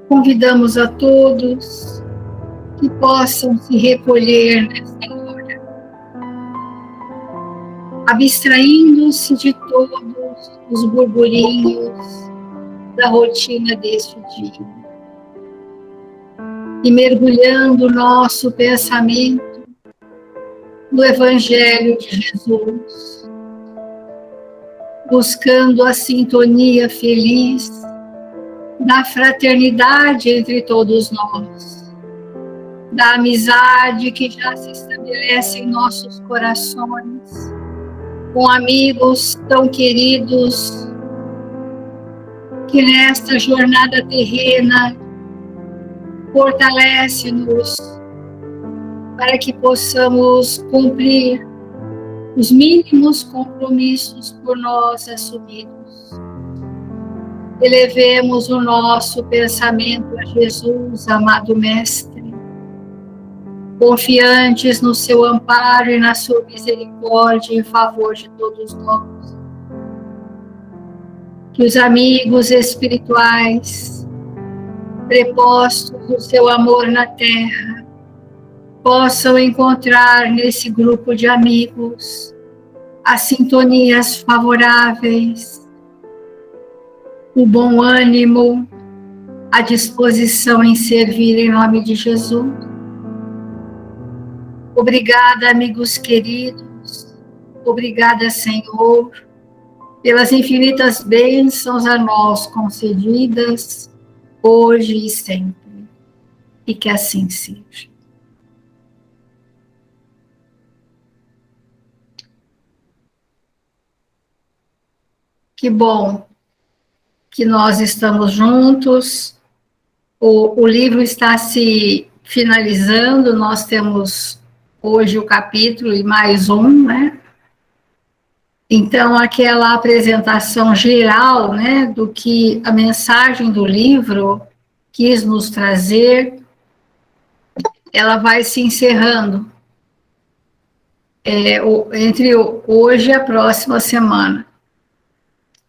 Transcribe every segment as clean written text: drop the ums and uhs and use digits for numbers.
Convidamos a todos que possam se recolher nesta hora, abstraindo-se de todos os burburinhos da rotina deste dia e mergulhando o nosso pensamento no Evangelho de Jesus, buscando a sintonia feliz da fraternidade entre todos nós, da amizade que já se estabelece em nossos corações, com amigos tão queridos que nesta jornada terrena fortalece-nos para que possamos cumprir os mínimos compromissos por nós assumidos. Elevemos o nosso pensamento a Jesus, amado Mestre, confiantes no seu amparo e na sua misericórdia em favor de todos nós. Que os amigos espirituais, prepostos no seu amor na terra, possam encontrar nesse grupo de amigos as sintonias favoráveis, o bom ânimo, a disposição em servir em nome de Jesus. Obrigada, amigos queridos, obrigada, Senhor, pelas infinitas bênçãos a nós concedidas, hoje e sempre, e que assim seja. Que bom que nós estamos juntos, o livro está se finalizando, nós temos hoje o capítulo e mais um, né? Então, aquela apresentação geral, né, do que a mensagem do livro quis nos trazer, ela vai se encerrando entre hoje e a próxima semana.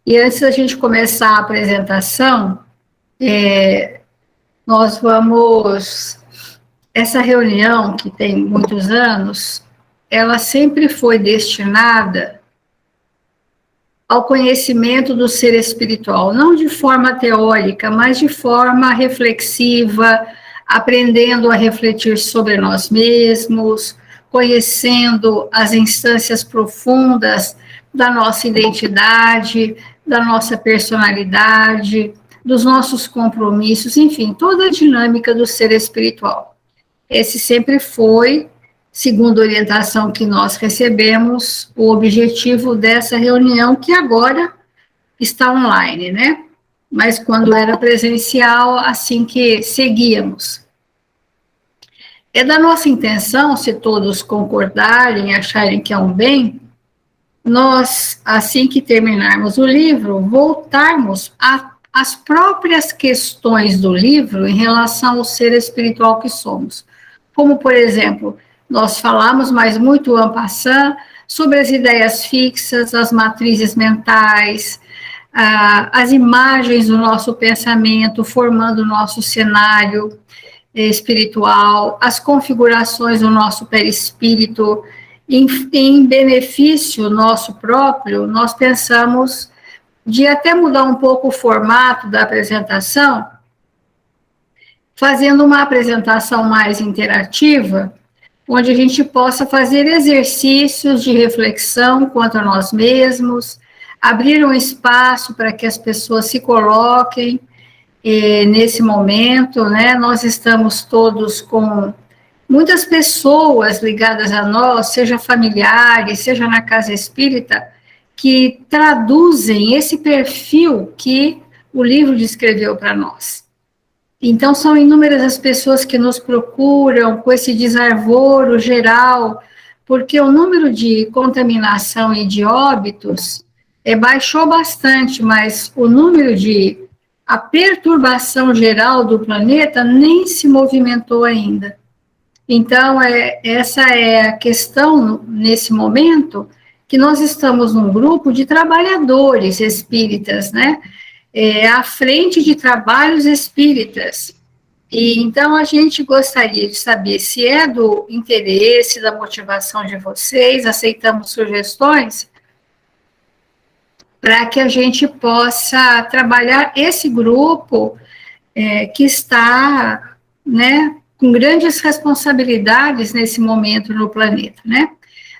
E antes da gente começar a apresentação, nós vamos... Essa reunião, que tem muitos anos, ela sempre foi destinada ao conhecimento do ser espiritual, não de forma teórica, mas de forma reflexiva, aprendendo a refletir sobre nós mesmos, conhecendo as instâncias profundas da nossa identidade, da nossa personalidade, dos nossos compromissos, enfim, toda a dinâmica do ser espiritual. Esse sempre foi, segundo a orientação que nós recebemos, o objetivo dessa reunião, que agora está online, né? Mas quando era presencial, assim que seguíamos. É da nossa intenção, se todos concordarem, acharem que é um bem, nós, assim que terminarmos o livro, voltarmos às próprias questões do livro em relação ao ser espiritual que somos. Como, por exemplo, nós falamos, mas muito en passant, sobre as ideias fixas, as matrizes mentais, as imagens do nosso pensamento formando o nosso cenário espiritual, as configurações do nosso perispírito, em benefício nosso próprio. Nós pensamos de até mudar um pouco o formato da apresentação, fazendo uma apresentação mais interativa, onde a gente possa fazer exercícios de reflexão quanto a nós mesmos, abrir um espaço para que as pessoas se coloquem nesse momento, né? Nós estamos todos com muitas pessoas ligadas a nós, seja familiares, seja na casa espírita, que traduzem esse perfil que o livro descreveu para nós. Então, são inúmeras as pessoas que nos procuram com esse desarvoro geral, porque o número de contaminação e de óbitos baixou bastante, mas o número a perturbação geral do planeta nem se movimentou ainda. Então, essa é a questão, nesse momento, que nós estamos num grupo de trabalhadores espíritas, né? à frente de trabalhos espíritas. E então a gente gostaria de saber se é do interesse, da motivação de vocês, aceitamos sugestões para que a gente possa trabalhar esse grupo que está, né, com grandes responsabilidades nesse momento no planeta, né?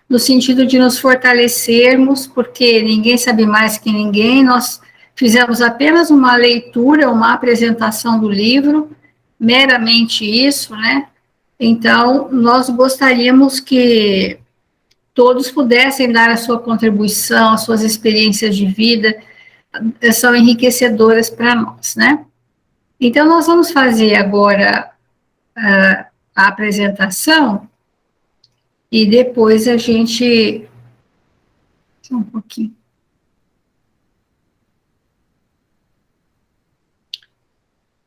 No sentido de nos fortalecermos, porque ninguém sabe mais que ninguém, nós fizemos apenas uma leitura, uma apresentação do livro, meramente isso, né? Então, nós gostaríamos que todos pudessem dar a sua contribuição, as suas experiências de vida, são enriquecedoras para nós, né? Então, nós vamos fazer agora a apresentação e depois a gente... Só um pouquinho.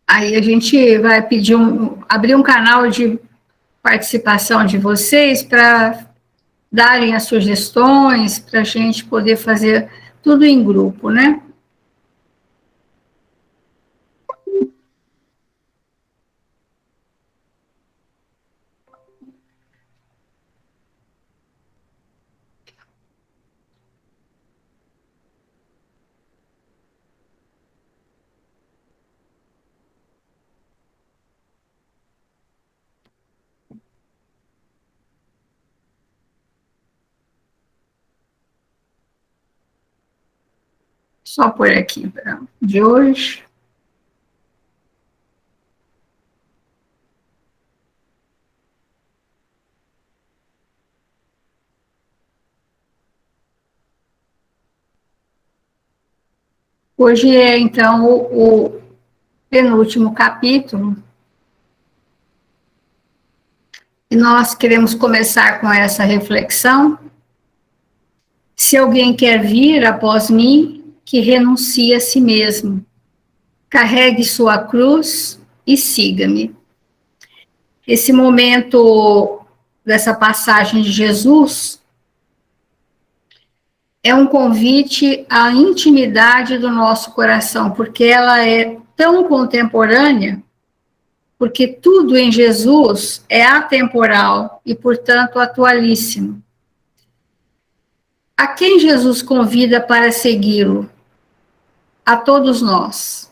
Aí a gente vai pedir abrir um canal de participação de vocês para darem as sugestões, para a gente poder fazer tudo em grupo, né? Só por aqui, de hoje. Hoje é, então, o penúltimo capítulo. E nós queremos começar com essa reflexão. Se alguém quer vir após mim, que renuncie a si mesmo, carregue sua cruz e siga-me. Esse momento dessa passagem de Jesus é um convite à intimidade do nosso coração, porque ela é tão contemporânea, porque tudo em Jesus é atemporal e, portanto, atualíssimo. A quem Jesus convida para segui-lo? A todos nós.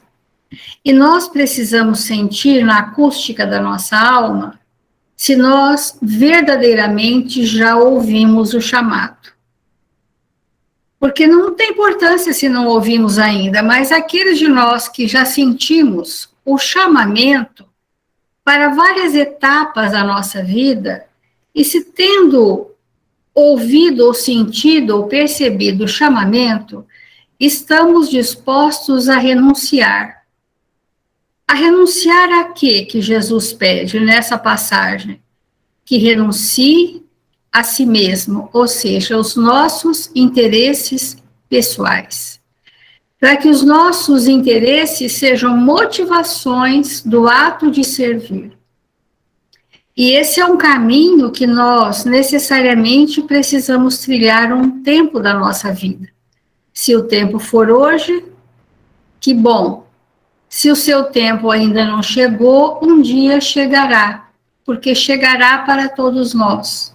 E nós precisamos sentir na acústica da nossa alma se nós verdadeiramente já ouvimos o chamado. Porque não tem importância se não ouvimos ainda, mas aqueles de nós que já sentimos o chamamento para várias etapas da nossa vida, e se tendo ouvido ou sentido ou percebido o chamamento, estamos dispostos a renunciar. A renunciar a quê que Jesus pede nessa passagem? Que renuncie a si mesmo, ou seja, os nossos interesses pessoais. Para que os nossos interesses sejam motivações do ato de servir. E esse é um caminho que nós necessariamente precisamos trilhar um tempo da nossa vida. Se o tempo for hoje, que bom. Se o seu tempo ainda não chegou, um dia chegará, porque chegará para todos nós.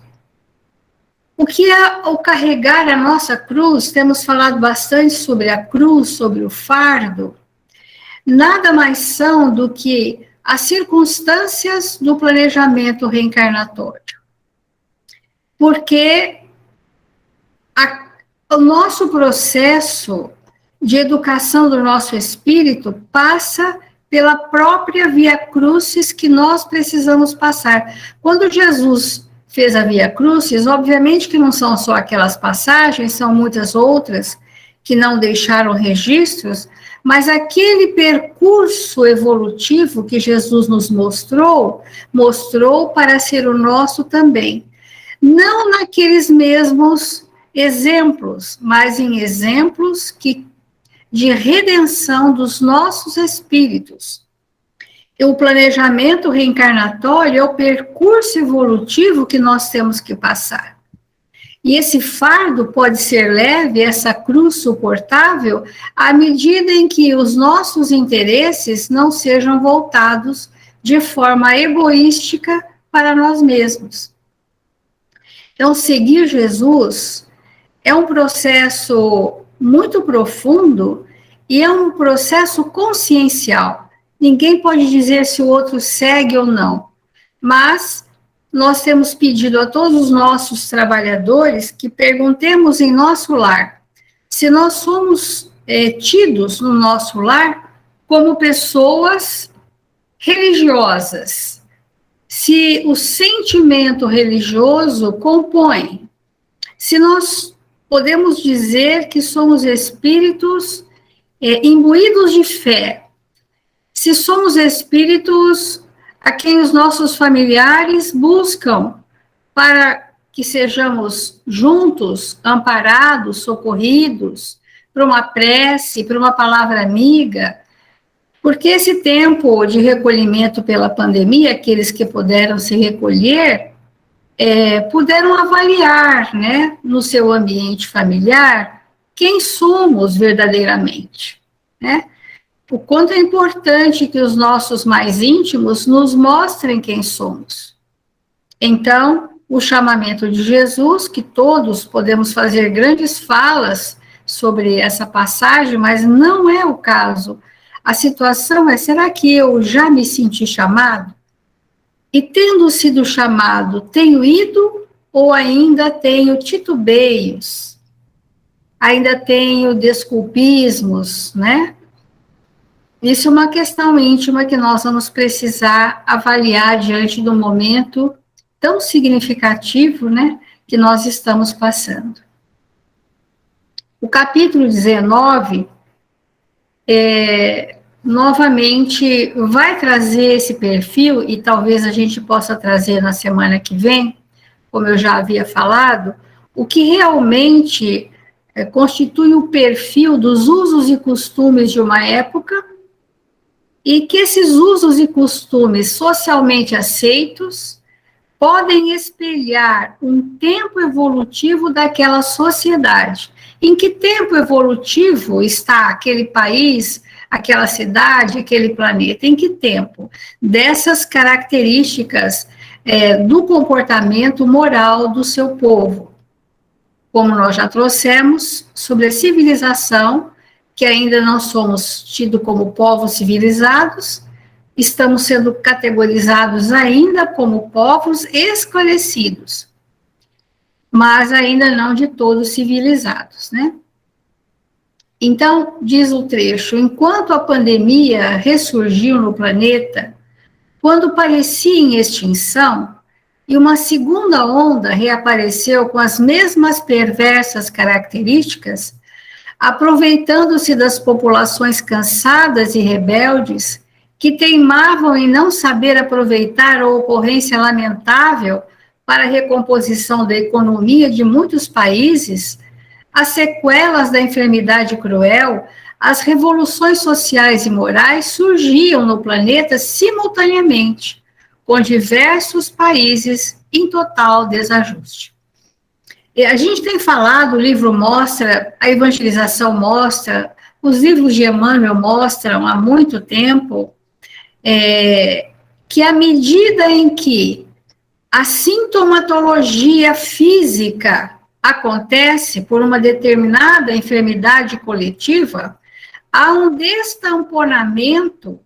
O que é o carregar a nossa cruz? Temos falado bastante sobre a cruz, sobre o fardo. Nada mais são do que as circunstâncias do planejamento reencarnatório. Porque o nosso processo de educação do nosso espírito passa pela própria via crucis que nós precisamos passar. Quando Jesus fez a via crucis, obviamente que não são só aquelas passagens, são muitas outras que não deixaram registros, mas aquele percurso evolutivo que Jesus nos mostrou para ser o nosso também. Não naqueles mesmos exemplos, mas em exemplos de redenção dos nossos espíritos. E o planejamento reencarnatório é o percurso evolutivo que nós temos que passar. E esse fardo pode ser leve, essa cruz suportável, à medida em que os nossos interesses não sejam voltados de forma egoística para nós mesmos. Então, seguir Jesus é um processo muito profundo e é um processo consciencial. Ninguém pode dizer se o outro segue ou não, mas nós temos pedido a todos os nossos trabalhadores que perguntemos em nosso lar se nós somos tidos no nosso lar como pessoas religiosas, se o sentimento religioso compõe, se nós podemos dizer que somos espíritos imbuídos de fé, se somos espíritos a quem os nossos familiares buscam para que sejamos juntos, amparados, socorridos, por uma prece, por uma palavra amiga, porque esse tempo de recolhimento pela pandemia, aqueles que puderam se recolher, puderam avaliar, né, no seu ambiente familiar, quem somos verdadeiramente, né? O quanto é importante que os nossos mais íntimos nos mostrem quem somos. Então, o chamamento de Jesus, que todos podemos fazer grandes falas sobre essa passagem, mas não é o caso. A situação é, será que eu já me senti chamado? E tendo sido chamado, tenho ido ou ainda tenho titubeios? Ainda tenho desculpismos, né? Isso é uma questão íntima que nós vamos precisar avaliar diante do momento tão significativo, né, que nós estamos passando. O capítulo 19, novamente, vai trazer esse perfil, e talvez a gente possa trazer na semana que vem, como eu já havia falado, o que realmente constitui o perfil dos usos e costumes de uma época, e que esses usos e costumes socialmente aceitos podem espelhar um tempo evolutivo daquela sociedade. Em que tempo evolutivo está aquele país, aquela cidade, aquele planeta? Em que tempo? Dessas características do comportamento moral do seu povo. Como nós já trouxemos, sobre a civilização, que ainda não somos tidos como povos civilizados, estamos sendo categorizados ainda como povos esclarecidos, mas ainda não de todos civilizados, né? Então, diz o trecho, enquanto a pandemia ressurgiu no planeta, quando parecia em extinção, e uma segunda onda reapareceu com as mesmas perversas características, aproveitando-se das populações cansadas e rebeldes, que teimavam em não saber aproveitar a ocorrência lamentável para a recomposição da economia de muitos países, as sequelas da enfermidade cruel, as revoluções sociais e morais surgiam no planeta simultaneamente, com diversos países em total desajuste. A gente tem falado, o livro mostra, a evangelização mostra, os livros de Emmanuel mostram há muito tempo, que à medida em que a sintomatologia física acontece por uma determinada enfermidade coletiva, há um destamponamento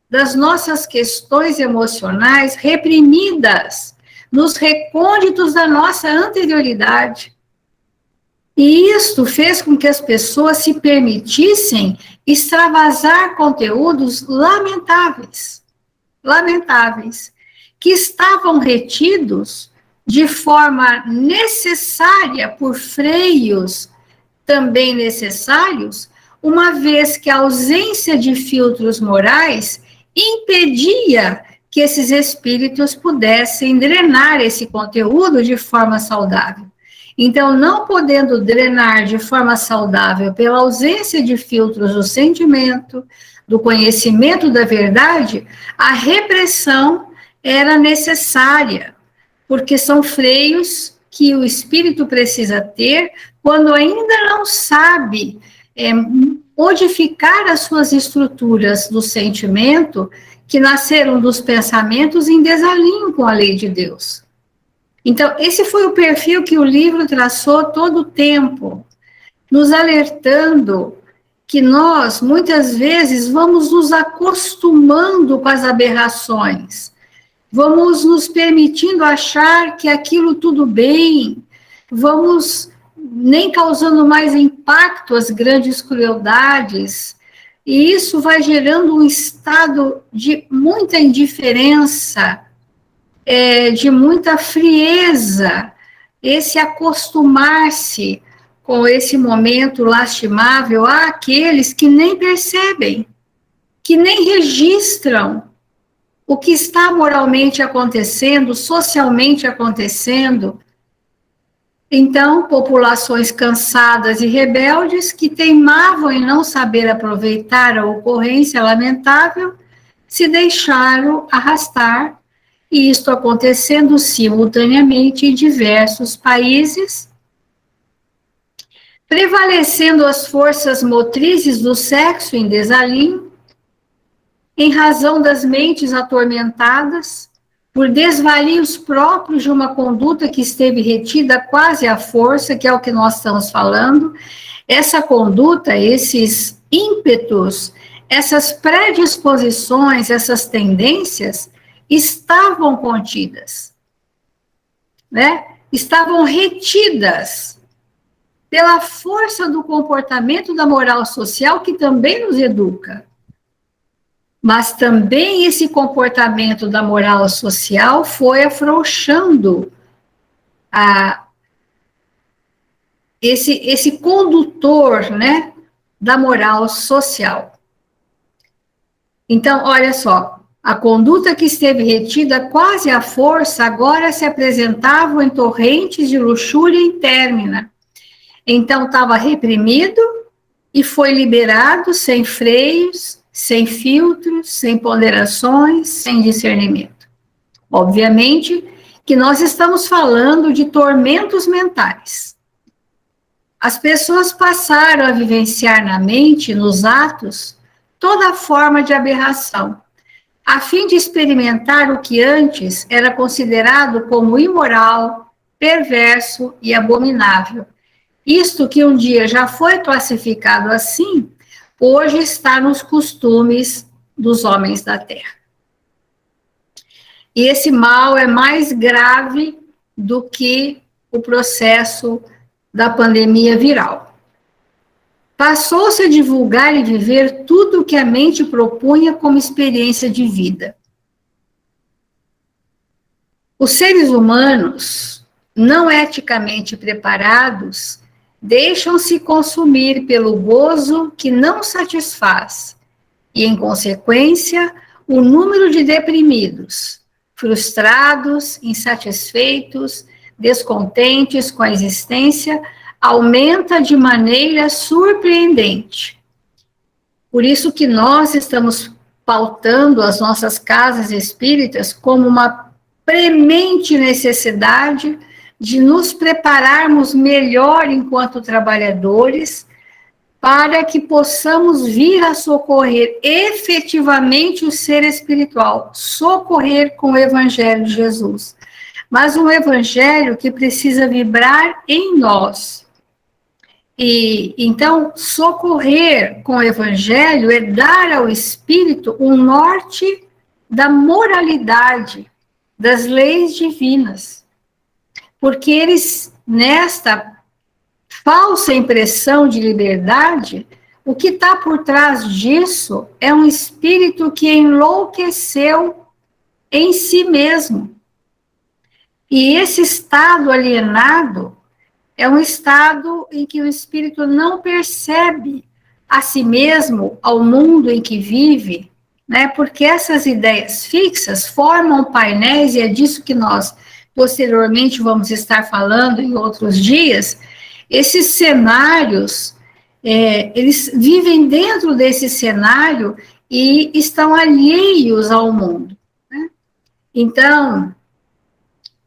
das nossas questões emocionais reprimidas nos recônditos da nossa anterioridade. E isto fez com que as pessoas se permitissem extravasar conteúdos lamentáveis, que estavam retidos de forma necessária por freios também necessários, uma vez que a ausência de filtros morais impedia que esses espíritos pudessem drenar esse conteúdo de forma saudável. Então, não podendo drenar de forma saudável pela ausência de filtros do sentimento, do conhecimento da verdade, a repressão era necessária, porque são freios que o espírito precisa ter quando ainda não sabe modificar as suas estruturas do sentimento que nasceram dos pensamentos em desalinho com a lei de Deus. Então, esse foi o perfil que o livro traçou todo o tempo, nos alertando que nós, muitas vezes, vamos nos acostumando com as aberrações, vamos nos permitindo achar que aquilo tudo bem, vamos nem causando mais impacto às grandes crueldades, e isso vai gerando um estado de muita indiferença, de muita frieza, esse acostumar-se com esse momento lastimável àqueles que nem percebem, que nem registram o que está moralmente acontecendo, socialmente acontecendo. Então, populações cansadas e rebeldes que teimavam em não saber aproveitar a ocorrência lamentável, se deixaram arrastar, e isto acontecendo simultaneamente em diversos países, prevalecendo as forças motrizes do sexo em desalinho, em razão das mentes atormentadas, por desvarios próprios de uma conduta que esteve retida quase à força, que é o que nós estamos falando. Essa conduta, esses ímpetos, essas predisposições, essas tendências, estavam contidas, né? Estavam retidas pela força do comportamento da moral social, que também nos educa. Mas também esse comportamento da moral social foi afrouxando esse condutor, né, da moral social. Então, olha só, a conduta que esteve retida quase à força agora se apresentava em torrentes de luxúria interna. Então, estava reprimido e foi liberado sem freios, sem filtros, sem ponderações, sem discernimento. Obviamente que nós estamos falando de tormentos mentais. As pessoas passaram a vivenciar na mente, nos atos, toda forma de aberração, a fim de experimentar o que antes era considerado como imoral, perverso e abominável. Isto que um dia já foi classificado assim, hoje está nos costumes dos homens da terra. E esse mal é mais grave do que o processo da pandemia viral. Passou-se a divulgar e viver tudo o que a mente propunha como experiência de vida. Os seres humanos, não eticamente preparados, deixam-se consumir pelo gozo que não satisfaz, e, em consequência, o número de deprimidos, frustrados, insatisfeitos, descontentes com a existência, aumenta de maneira surpreendente. Por isso que nós estamos pautando as nossas casas espíritas como uma premente necessidade de nos prepararmos melhor enquanto trabalhadores, para que possamos vir a socorrer efetivamente o ser espiritual, socorrer com o Evangelho de Jesus. Mas um Evangelho que precisa vibrar em nós. E então, socorrer com o Evangelho é dar ao Espírito um norte da moralidade, das leis divinas. Porque eles, nesta falsa impressão de liberdade, o que está por trás disso é um espírito que enlouqueceu em si mesmo. E esse estado alienado é um estado em que o espírito não percebe a si mesmo, ao mundo em que vive, né? Porque essas ideias fixas formam painéis, e é disso que nós posteriormente vamos estar falando em outros dias. Esses cenários, eles vivem dentro desse cenário e estão alheios ao mundo, né? Então,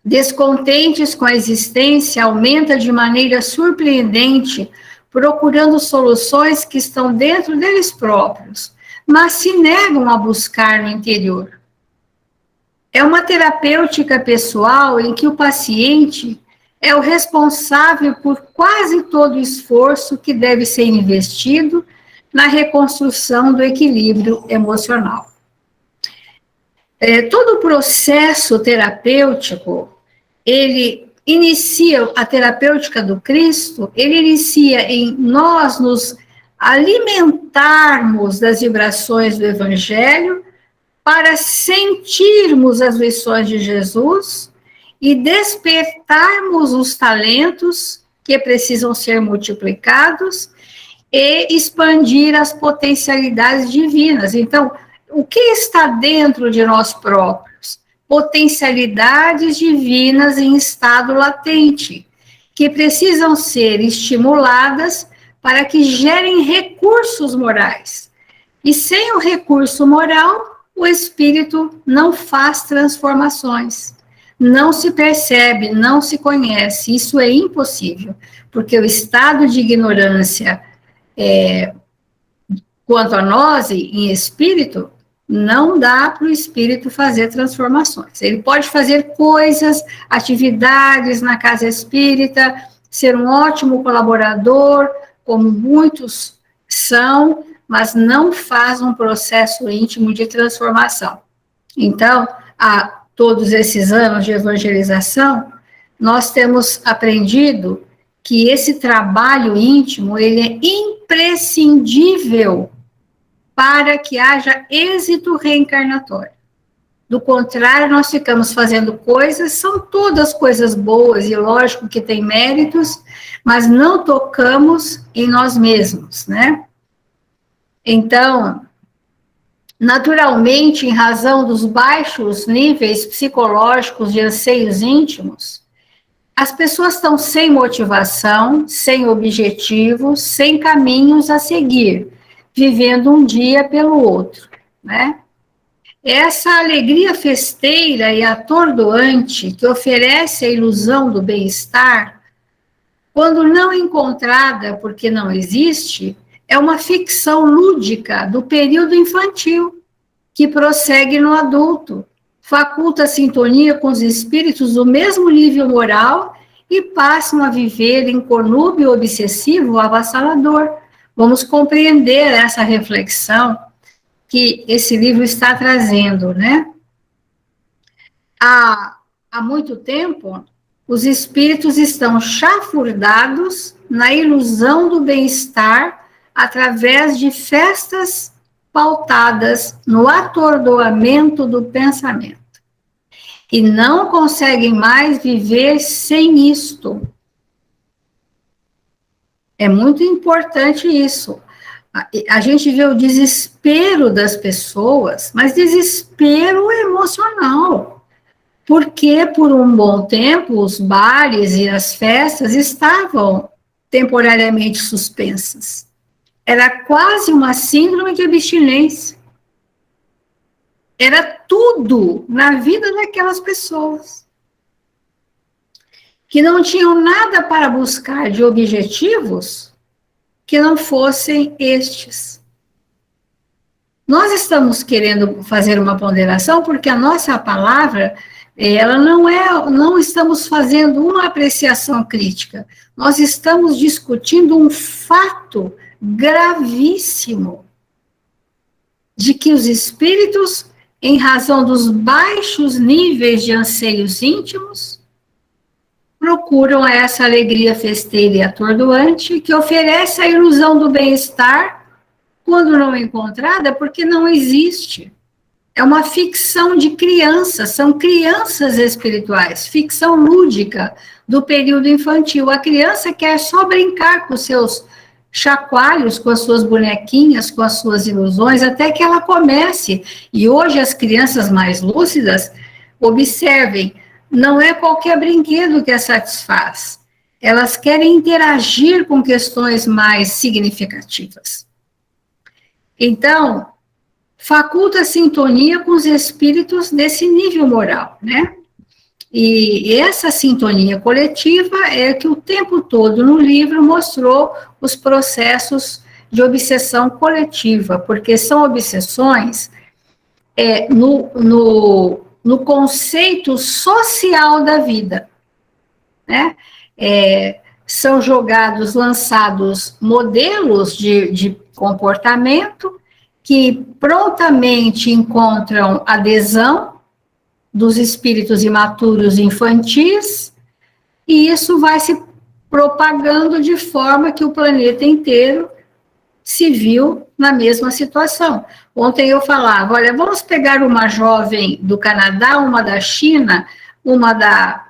descontentes com a existência, aumenta de maneira surpreendente, procurando soluções que estão dentro deles próprios, mas se negam a buscar no interior. É uma terapêutica pessoal em que o paciente é o responsável por quase todo o esforço que deve ser investido na reconstrução do equilíbrio emocional. Todo o processo terapêutico, ele inicia, a terapêutica do Cristo, ele inicia em nós nos alimentarmos das vibrações do Evangelho para sentirmos as lições de Jesus e despertarmos os talentos que precisam ser multiplicados e expandir as potencialidades divinas. Então, o que está dentro de nós próprios? Potencialidades divinas em estado latente, que precisam ser estimuladas para que gerem recursos morais. E sem o recurso moral, o espírito não faz transformações, não se percebe, não se conhece. Isso é impossível, porque o estado de ignorância quanto a nós, em espírito, não dá para o espírito fazer transformações. Ele pode fazer coisas, atividades na casa espírita, ser um ótimo colaborador, como muitos são, mas não faz um processo íntimo de transformação. Então, há todos esses anos de evangelização, nós temos aprendido que esse trabalho íntimo, ele é imprescindível para que haja êxito reencarnatório. Do contrário, nós ficamos fazendo coisas, são todas coisas boas, e lógico que tem méritos, mas não tocamos em nós mesmos, né? Então, naturalmente, em razão dos baixos níveis psicológicos de anseios íntimos, as pessoas estão sem motivação, sem objetivos, sem caminhos a seguir, vivendo um dia pelo outro, né? Essa alegria festeira e atordoante que oferece a ilusão do bem-estar, quando não encontrada porque não existe, é uma ficção lúdica do período infantil, que prossegue no adulto, faculta sintonia com os espíritos do mesmo nível moral e passam a viver em conúbio obsessivo avassalador. Vamos compreender essa reflexão que esse livro está trazendo, né? Há muito tempo, os espíritos estão chafurdados na ilusão do bem-estar através de festas pautadas no atordoamento do pensamento. E não conseguem mais viver sem isto. É muito importante isso. A gente vê o desespero das pessoas, mas desespero emocional. Porque, por um bom tempo, os bares e as festas estavam temporariamente suspensas. Era quase uma síndrome de abstinência. Era tudo na vida daquelas pessoas que não tinham nada para buscar de objetivos que não fossem estes. Nós estamos querendo fazer uma ponderação porque a nossa palavra, ela não estamos fazendo uma apreciação crítica. Nós estamos discutindo um fato gravíssimo de que os espíritos, em razão dos baixos níveis de anseios íntimos, procuram essa alegria festeira e atordoante que oferece a ilusão do bem-estar quando não encontrada, porque não existe. É uma ficção de crianças, são crianças espirituais, ficção lúdica do período infantil. A criança quer só brincar com seus chacoalhos, com as suas bonequinhas, com as suas ilusões, até que ela comece. E hoje as crianças mais lúcidas, observem, não é qualquer brinquedo que as satisfaz. Elas querem interagir com questões mais significativas. Então, faculta sintonia com os espíritos desse nível moral, né? E essa sintonia coletiva é que o tempo todo no livro mostrou os processos de obsessão coletiva, porque são obsessões no conceito social da vida, né? São lançados modelos de comportamento que prontamente encontram adesão dos espíritos imaturos infantis, e isso vai se propagando de forma que o planeta inteiro se viu na mesma situação. Ontem eu falava, olha, vamos pegar uma jovem do Canadá, uma da China, uma da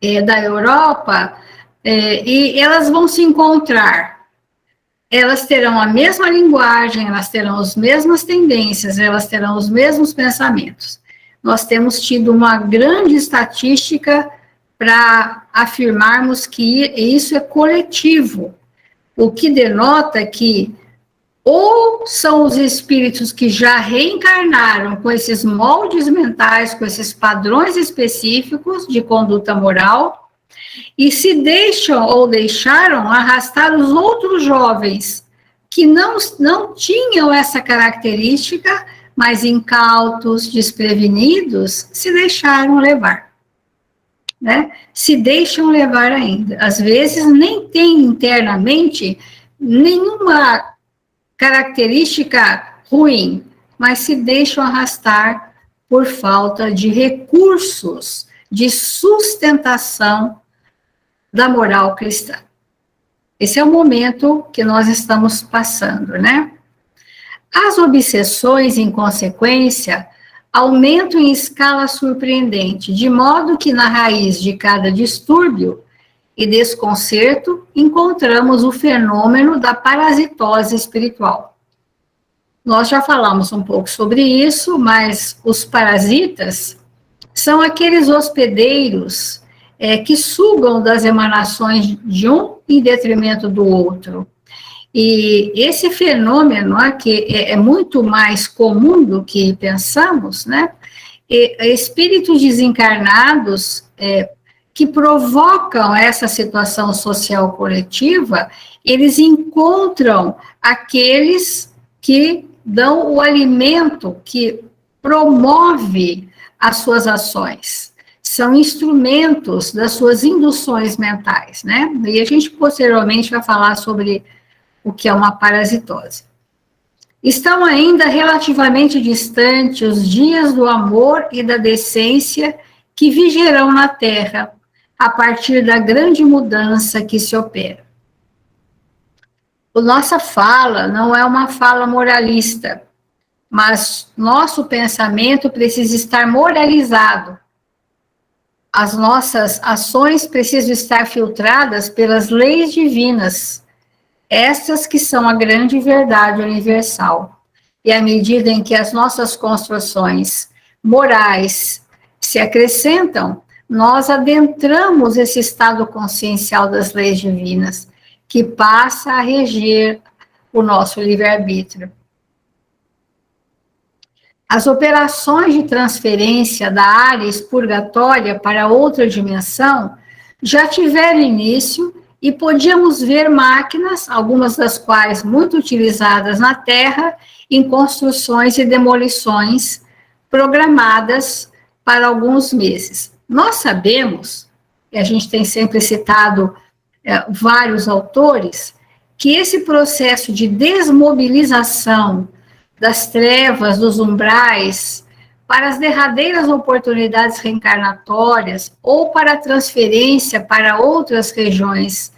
Europa, e elas vão se encontrar. Elas terão a mesma linguagem, elas terão as mesmas tendências, elas terão os mesmos pensamentos. Nós temos tido uma grande estatística para afirmarmos que isso é coletivo, o que denota que ou são os espíritos que já reencarnaram com esses moldes mentais, com esses padrões específicos de conduta moral, e se deixam ou deixaram arrastar os outros jovens que não tinham essa característica, mas incautos, desprevenidos, se deixaram levar, né? Se deixam levar ainda. Às vezes nem tem internamente nenhuma característica ruim, mas se deixam arrastar por falta de recursos de sustentação da moral cristã. Esse é o momento que nós estamos passando, né? As obsessões, em consequência, aumentam em escala surpreendente, de modo que na raiz de cada distúrbio e desconcerto encontramos o fenômeno da parasitose espiritual. Nós já falamos um pouco sobre isso, mas os parasitas são aqueles hospedeiros que sugam das emanações de um em detrimento do outro. E esse fenômeno, que é muito mais comum do que pensamos, né? Espíritos desencarnados que provocam essa situação social coletiva, eles encontram aqueles que dão o alimento, que promove as suas ações. São instrumentos das suas induções mentais, né? E a gente posteriormente vai falar sobre o que é uma parasitose. Estão ainda relativamente distantes os dias do amor e da decência que vigerão na Terra, a partir da grande mudança que se opera. A nossa fala não é uma fala moralista, mas nosso pensamento precisa estar moralizado. As nossas ações precisam estar filtradas pelas leis divinas, estas que são a grande verdade universal. E à medida em que as nossas construções morais se acrescentam, nós adentramos esse estado consciencial das leis divinas, que passa a reger o nosso livre-arbítrio. As operações de transferência da área expurgatória para outra dimensão já tiveram início e podíamos ver máquinas, algumas das quais muito utilizadas na Terra, em construções e demolições programadas para alguns meses. Nós sabemos, e a gente tem sempre citado vários autores, que esse processo de desmobilização das trevas, dos umbrais, para as derradeiras oportunidades reencarnatórias ou para a transferência para outras regiões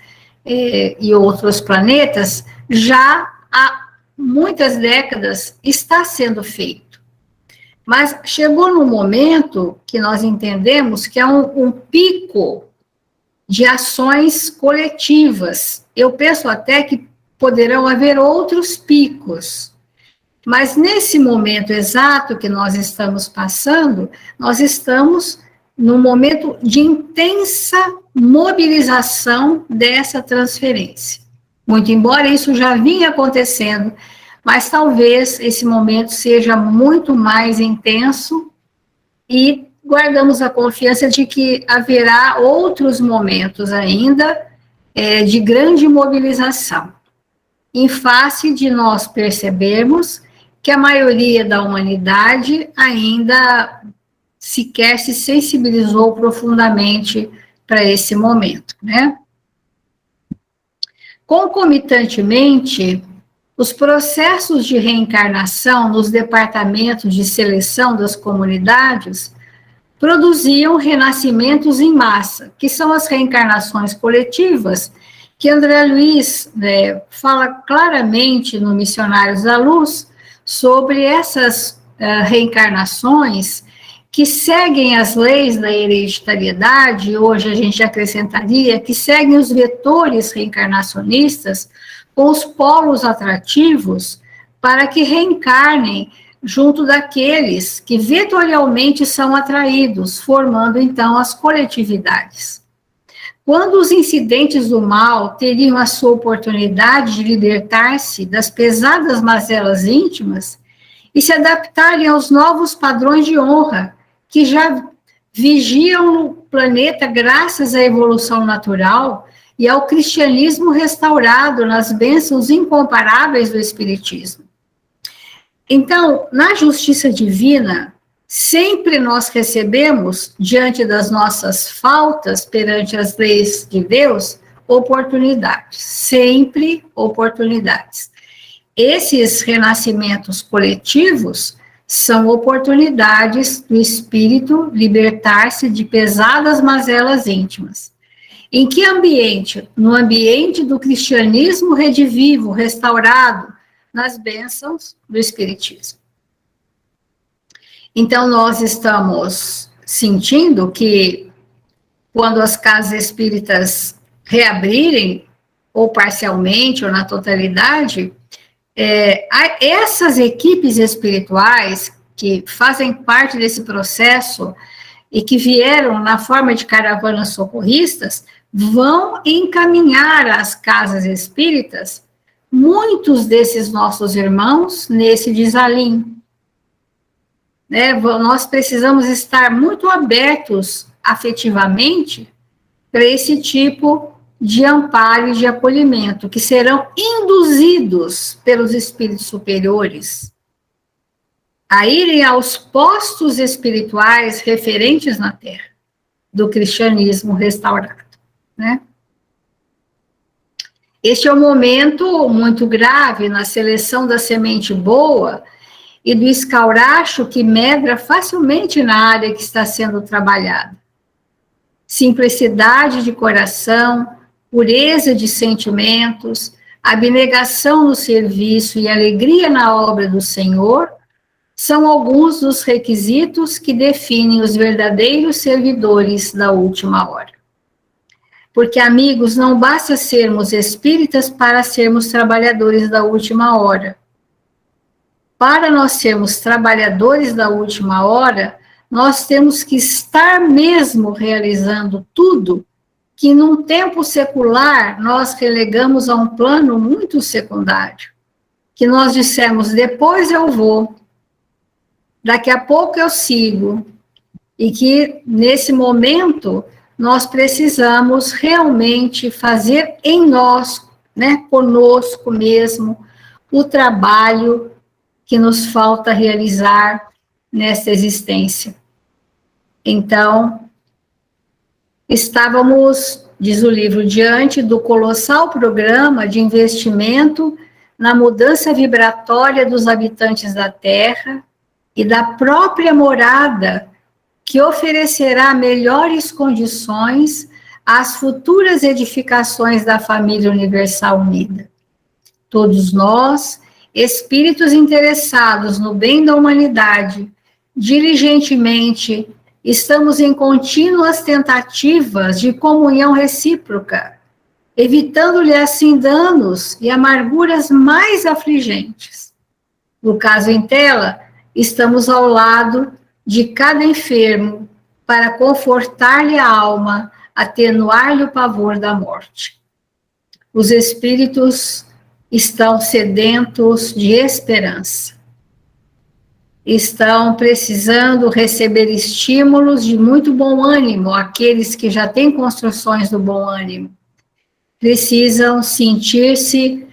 e outros planetas, já há muitas décadas está sendo feito. Mas chegou no momento que nós entendemos que é um pico de ações coletivas. Eu penso até que poderão haver outros picos. Mas nesse momento exato que nós estamos passando, nós estamos num momento de intensa mobilização dessa transferência. Muito embora isso já vinha acontecendo, mas talvez esse momento seja muito mais intenso e guardamos a confiança de que haverá outros momentos ainda de grande mobilização, em face de nós percebermos que a maioria da humanidade ainda sequer se sensibilizou profundamente para esse momento, né? Concomitantemente, os processos de reencarnação nos departamentos de seleção das comunidades produziam renascimentos em massa, que são as reencarnações coletivas, que André Luiz fala claramente no Missionários da Luz sobre essas reencarnações que seguem as leis da hereditariedade, hoje a gente acrescentaria, que seguem os vetores reencarnacionistas com os polos atrativos para que reencarnem junto daqueles que vetorialmente são atraídos, formando então as coletividades. Quando os incidentes do mal teriam a sua oportunidade de libertar-se das pesadas mazelas íntimas e se adaptarem aos novos padrões de honra que já vigiam no planeta graças à evolução natural e ao cristianismo restaurado nas bênçãos incomparáveis do Espiritismo. Então, na justiça divina, sempre nós recebemos, diante das nossas faltas, perante as leis de Deus, oportunidades, sempre oportunidades. Esses renascimentos coletivos são oportunidades do espírito libertar-se de pesadas mazelas íntimas. Em que ambiente? No ambiente do cristianismo redivivo, restaurado, nas bênçãos do Espiritismo. Então, nós estamos sentindo que, quando as casas espíritas reabrirem, ou parcialmente, ou na totalidade, essas equipes espirituais que fazem parte desse processo e que vieram na forma de caravanas socorristas, vão encaminhar às casas espíritas muitos desses nossos irmãos nesse desalinho. Nós precisamos estar muito abertos afetivamente para esse tipo de amparo e de acolhimento, que serão induzidos pelos espíritos superiores a irem aos postos espirituais referentes na Terra, do cristianismo restaurado, né? Este é um momento muito grave na seleção da semente boa e do escauracho que medra facilmente na área que está sendo trabalhada. Simplicidade de coração, pureza de sentimentos, abnegação no serviço e alegria na obra do Senhor são alguns dos requisitos que definem os verdadeiros servidores da última hora. Porque, amigos, não basta sermos espíritas para sermos trabalhadores da última hora. Para nós sermos trabalhadores da última hora, nós temos que estar mesmo realizando tudo que num tempo secular nós relegamos a um plano muito secundário, que nós dissemos, depois eu vou, daqui a pouco eu sigo, e que nesse momento nós precisamos realmente fazer em nós, né, conosco mesmo, o trabalho que nos falta realizar nesta existência. Então, estávamos, diz o livro, diante do colossal programa de investimento na mudança vibratória dos habitantes da Terra e da própria morada, que oferecerá melhores condições às futuras edificações da família universal unida. Todos nós, espíritos interessados no bem da humanidade, diligentemente estamos em contínuas tentativas de comunhão recíproca, evitando-lhe assim danos e amarguras mais afligentes. No caso em tela, estamos ao lado de cada enfermo para confortar-lhe a alma, atenuar-lhe o pavor da morte. Os espíritos estão sedentos de esperança. estão precisando receber estímulos de muito bom ânimo, aqueles que já têm construções do bom ânimo. Precisam sentir-se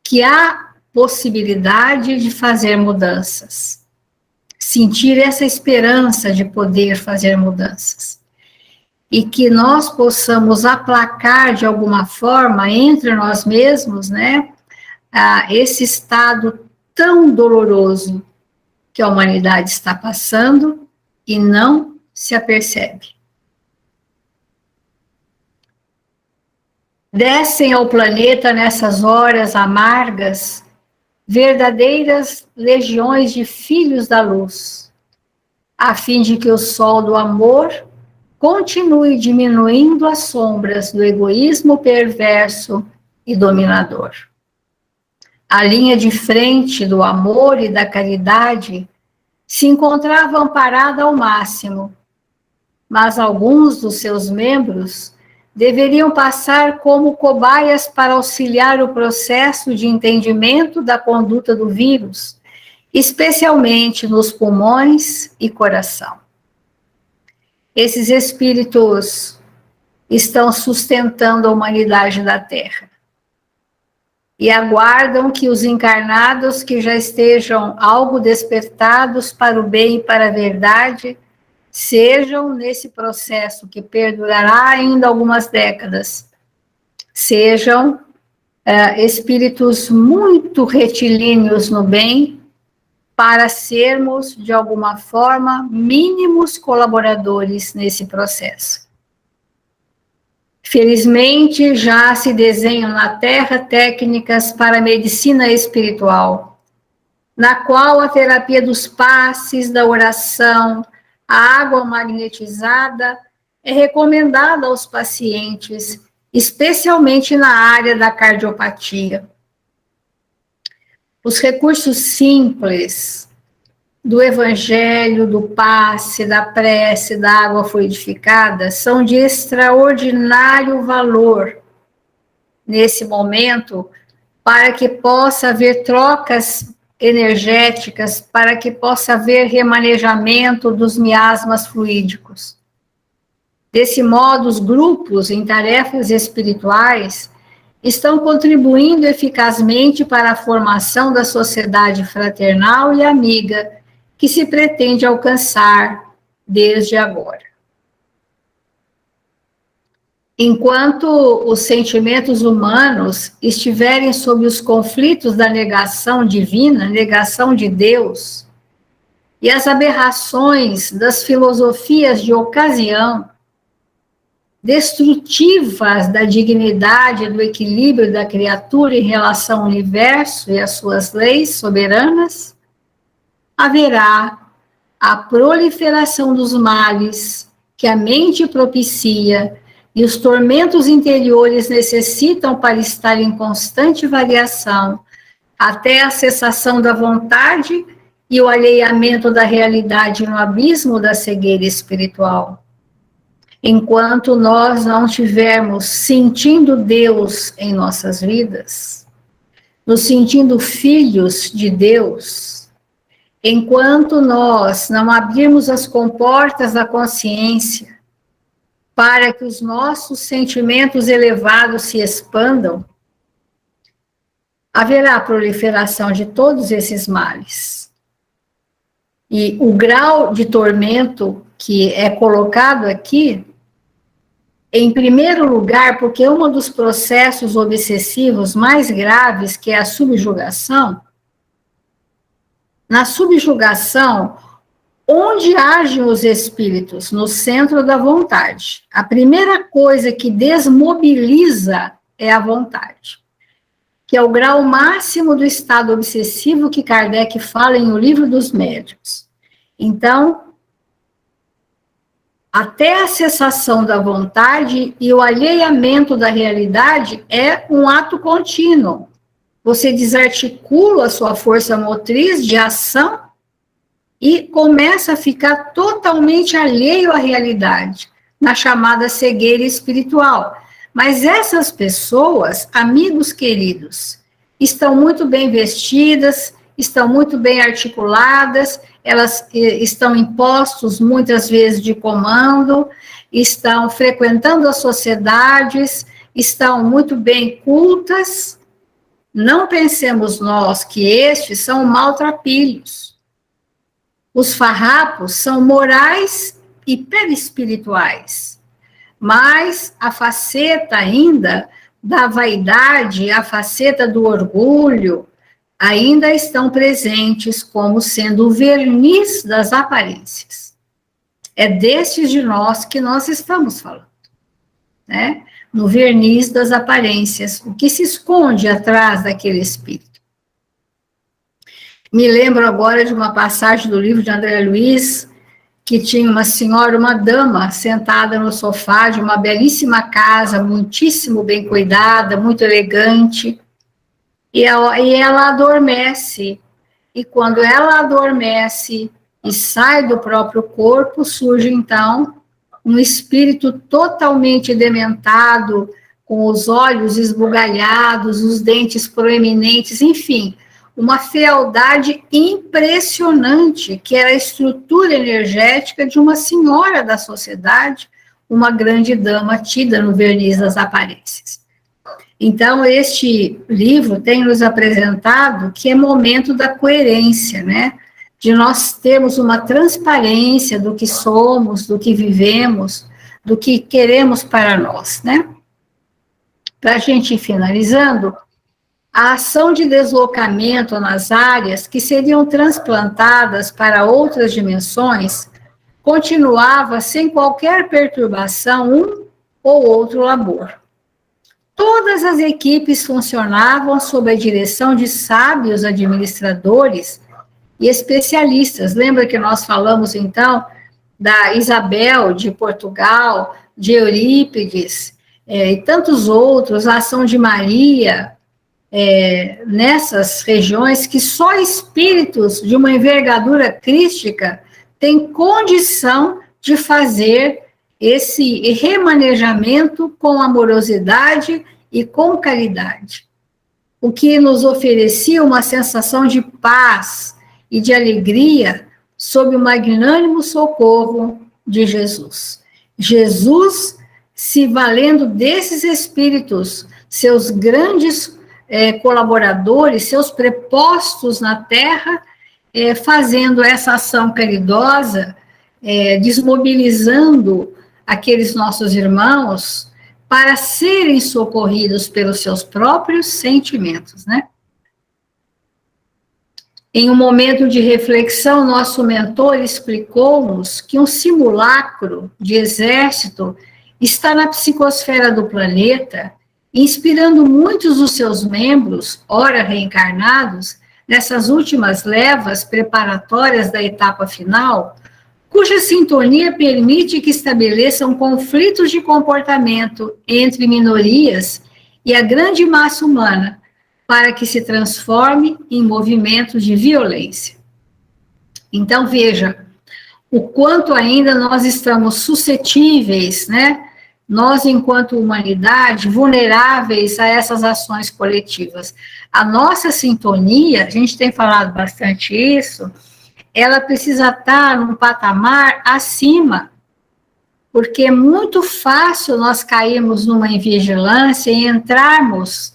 que há possibilidade de fazer mudanças. Sentir essa esperança de poder fazer mudanças. E que nós possamos aplacar de alguma forma entre nós mesmos, né, esse estado tão doloroso que a humanidade está passando e não se apercebe. Descem ao planeta nessas horas amargas verdadeiras legiões de filhos da luz, a fim de que o sol do amor continue diminuindo as sombras do egoísmo perverso e dominador. A linha de frente do amor e da caridade se encontrava amparada ao máximo, mas alguns dos seus membros deveriam passar como cobaias para auxiliar o processo de entendimento da conduta do vírus, especialmente nos pulmões e coração. Esses espíritos estão sustentando a humanidade da Terra e aguardam que os encarnados que já estejam algo despertados para o bem e para a verdade sejam, nesse processo que perdurará ainda algumas décadas, sejam espíritos muito retilíneos no bem, para sermos, de alguma forma, mínimos colaboradores nesse processo. Felizmente, já se desenham na Terra técnicas para a medicina espiritual, na qual a terapia dos passes, da oração, a água magnetizada é recomendada aos pacientes, especialmente na área da cardiopatia. Os recursos simples do evangelho, do passe, da prece, da água fluidificada são de extraordinário valor nesse momento, para que possa haver trocas energéticas, para que possa haver remanejamento dos miasmas fluídicos. Desse modo, os grupos em tarefas espirituais estão contribuindo eficazmente para a formação da sociedade fraternal e amiga que se pretende alcançar desde agora. Enquanto os sentimentos humanos estiverem sob os conflitos da negação divina, negação de Deus, e as aberrações das filosofias de ocasião, destrutivas da dignidade, do equilíbrio da criatura em relação ao universo e às suas leis soberanas, haverá a proliferação dos males que a mente propicia e os tormentos interiores necessitam para estar em constante variação, até a cessação da vontade e o alheamento da realidade no abismo da cegueira espiritual. Enquanto nós não estivermos sentindo Deus em nossas vidas, nos sentindo filhos de Deus, enquanto nós não abrirmos as comportas da consciência para que os nossos sentimentos elevados se expandam, haverá proliferação de todos esses males. E o grau de tormento que é colocado aqui, em primeiro lugar, porque um dos processos obsessivos mais graves, que é a subjugação, na subjugação, onde agem os espíritos? No centro da vontade. A primeira coisa que desmobiliza é a vontade, que é o grau máximo do estado obsessivo que Kardec fala em O Livro dos Médiuns. Então, até a cessação da vontade e o alheamento da realidade é um ato contínuo. Você desarticula a sua força motriz de ação e começa a ficar totalmente alheio à realidade, na chamada cegueira espiritual. Mas essas pessoas, amigos queridos, estão muito bem vestidas, estão muito bem articuladas, elas estão em postos, muitas vezes, de comando, estão frequentando as sociedades, estão muito bem cultas. Não pensemos nós que estes são maltrapilhos. Os farrapos são morais e perispirituais, mas a faceta ainda da vaidade, a faceta do orgulho, ainda estão presentes como sendo o verniz das aparências. É destes de nós que nós estamos falando, né? No verniz das aparências, o que se esconde atrás daquele espírito. Me lembro agora de uma passagem do livro de André Luiz, que tinha uma senhora, uma dama, sentada no sofá de uma belíssima casa, muitíssimo bem cuidada, muito elegante, e ela adormece. E quando ela adormece e sai do próprio corpo, surge então um espírito totalmente dementado, com os olhos esbugalhados, os dentes proeminentes, enfim, uma fealdade impressionante, que era a estrutura energética de uma senhora da sociedade, uma grande dama tida no verniz das aparências. Então, este livro tem nos apresentado que é momento da coerência, né? De nós termos uma transparência do que somos, do que vivemos, do que queremos para nós, né? Para a gente ir finalizando, a ação de deslocamento nas áreas que seriam transplantadas para outras dimensões continuava sem qualquer perturbação um ou outro labor. Todas as equipes funcionavam sob a direção de sábios administradores e especialistas. Lembra que nós falamos, então, da Isabel de Portugal, de Eurípides, e tantos outros, a ação de Maria, nessas regiões que só espíritos de uma envergadura crística têm condição de fazer esse remanejamento com amorosidade e com caridade, o que nos oferecia uma sensação de paz e de alegria sob o magnânimo socorro de Jesus. Jesus, se valendo desses espíritos, seus grandes colaboradores, seus prepostos na Terra, fazendo essa ação caridosa, desmobilizando aqueles nossos irmãos para serem socorridos pelos seus próprios sentimentos, né? Em um momento de reflexão, nosso mentor explicou-nos que um simulacro de exército está na psicosfera do planeta, inspirando muitos dos seus membros, ora reencarnados, nessas últimas levas preparatórias da etapa final, cuja sintonia permite que estabeleçam conflitos de comportamento entre minorias e a grande massa humana, para que se transforme em movimentos de violência. Então, veja, o quanto ainda nós estamos suscetíveis, né? Nós, enquanto humanidade, vulneráveis a essas ações coletivas. A nossa sintonia, a gente tem falado bastante isso, ela precisa estar num patamar acima, porque é muito fácil nós cairmos numa invigilância e entrarmos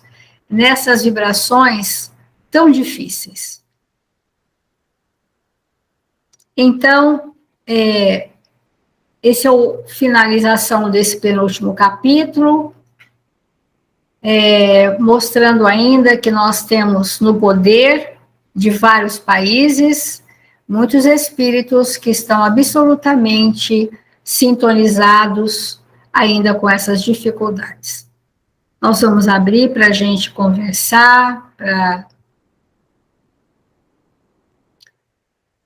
nessas vibrações tão difíceis. Então, esse é a finalização desse penúltimo capítulo, mostrando ainda que nós temos no poder de vários países muitos espíritos que estão absolutamente sintonizados ainda com essas dificuldades. Nós vamos abrir para a gente conversar, para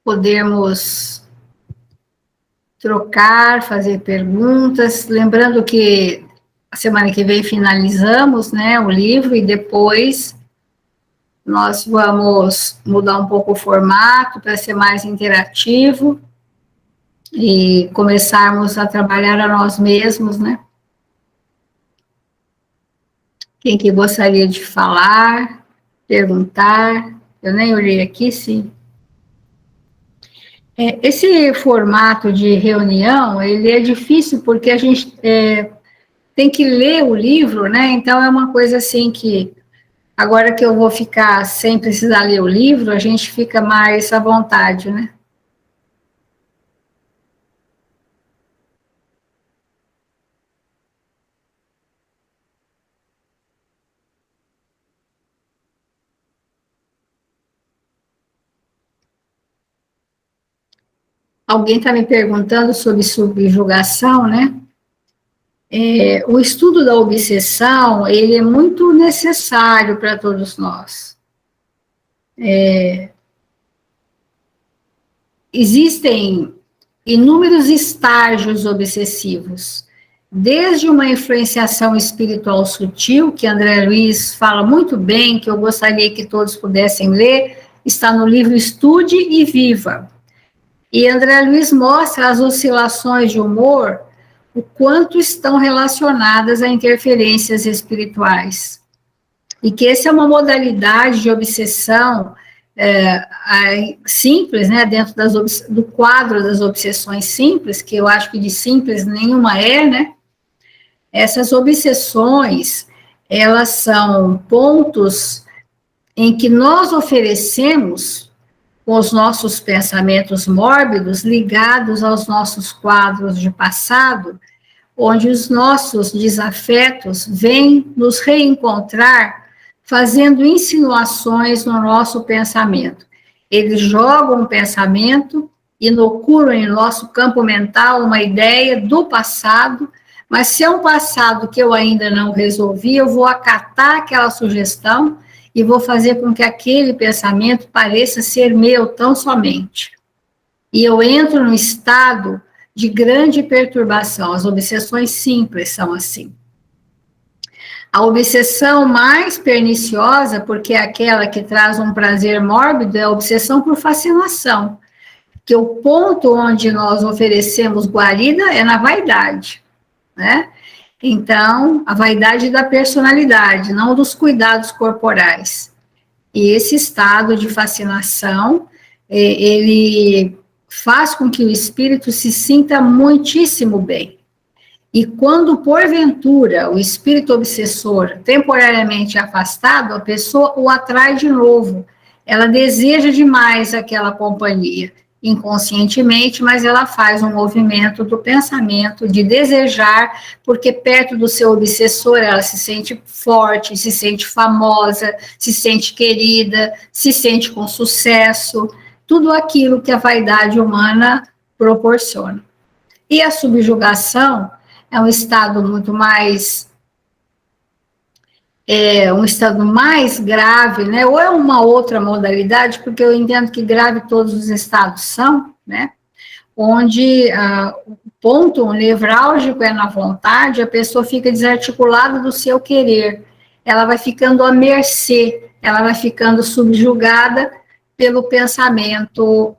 podermos trocar, fazer perguntas. Lembrando que a semana que vem finalizamos, né, o livro, e depois nós vamos mudar um pouco o formato para ser mais interativo e começarmos a trabalhar a nós mesmos, né? Quem que gostaria de falar, perguntar? Eu nem olhei aqui, sim. Esse formato de reunião, ele é difícil porque a gente tem que ler o livro, né? Então, é uma coisa assim que, agora que eu vou ficar sem precisar ler o livro, a gente fica mais à vontade, né? Alguém está me perguntando sobre subjugação, né? O estudo da obsessão, ele é muito necessário para todos nós. Existem inúmeros estágios obsessivos, desde uma influenciação espiritual sutil, que André Luiz fala muito bem, que eu gostaria que todos pudessem ler, está no livro Estude e Viva. E André Luiz mostra as oscilações de humor, o quanto estão relacionadas a interferências espirituais. E que essa é uma modalidade de obsessão simples, né, dentro do quadro das obsessões simples, que eu acho que de simples nenhuma é, né? Essas obsessões, elas são pontos em que nós oferecemos com os nossos pensamentos mórbidos ligados aos nossos quadros de passado, onde os nossos desafetos vêm nos reencontrar fazendo insinuações no nosso pensamento. Eles jogam um pensamento, inoculam em nosso campo mental uma ideia do passado, mas se é um passado que eu ainda não resolvi, eu vou acatar aquela sugestão e vou fazer com que aquele pensamento pareça ser meu tão somente. E eu entro num estado de grande perturbação. As obsessões simples são assim. A obsessão mais perniciosa, porque é aquela que traz um prazer mórbido, é a obsessão por fascinação, que o ponto onde nós oferecemos guarida é na vaidade, né? Então, a vaidade da personalidade, não dos cuidados corporais. E esse estado de fascinação, ele faz com que o espírito se sinta muitíssimo bem. E quando, porventura, o espírito obsessor temporariamente afastado, a pessoa o atrai de novo. Ela deseja demais aquela companhia, inconscientemente, mas ela faz um movimento do pensamento de desejar, porque perto do seu obsessor ela se sente forte, se sente famosa, se sente querida, se sente com sucesso, tudo aquilo que a vaidade humana proporciona. E a subjugação é um estado muito mais, um estado mais grave, né? Ou é uma outra modalidade, porque eu entendo que grave todos os estados são, né? Onde o ponto nevrálgico é na vontade, a pessoa fica desarticulada do seu querer, ela vai ficando à mercê, ela vai ficando subjugada pelo pensamento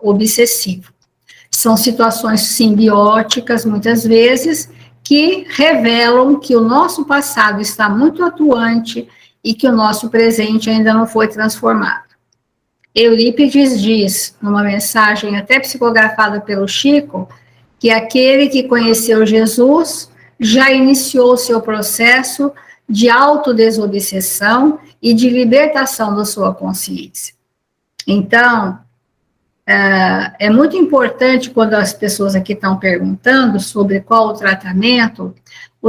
obsessivo. São situações simbióticas, muitas vezes, que revelam que o nosso passado está muito atuante e que o nosso presente ainda não foi transformado. Eurípides diz, numa mensagem até psicografada pelo Chico, que aquele que conheceu Jesus já iniciou o seu processo de autodesobsessão e de libertação da sua consciência. Então, é muito importante quando as pessoas aqui estão perguntando sobre qual o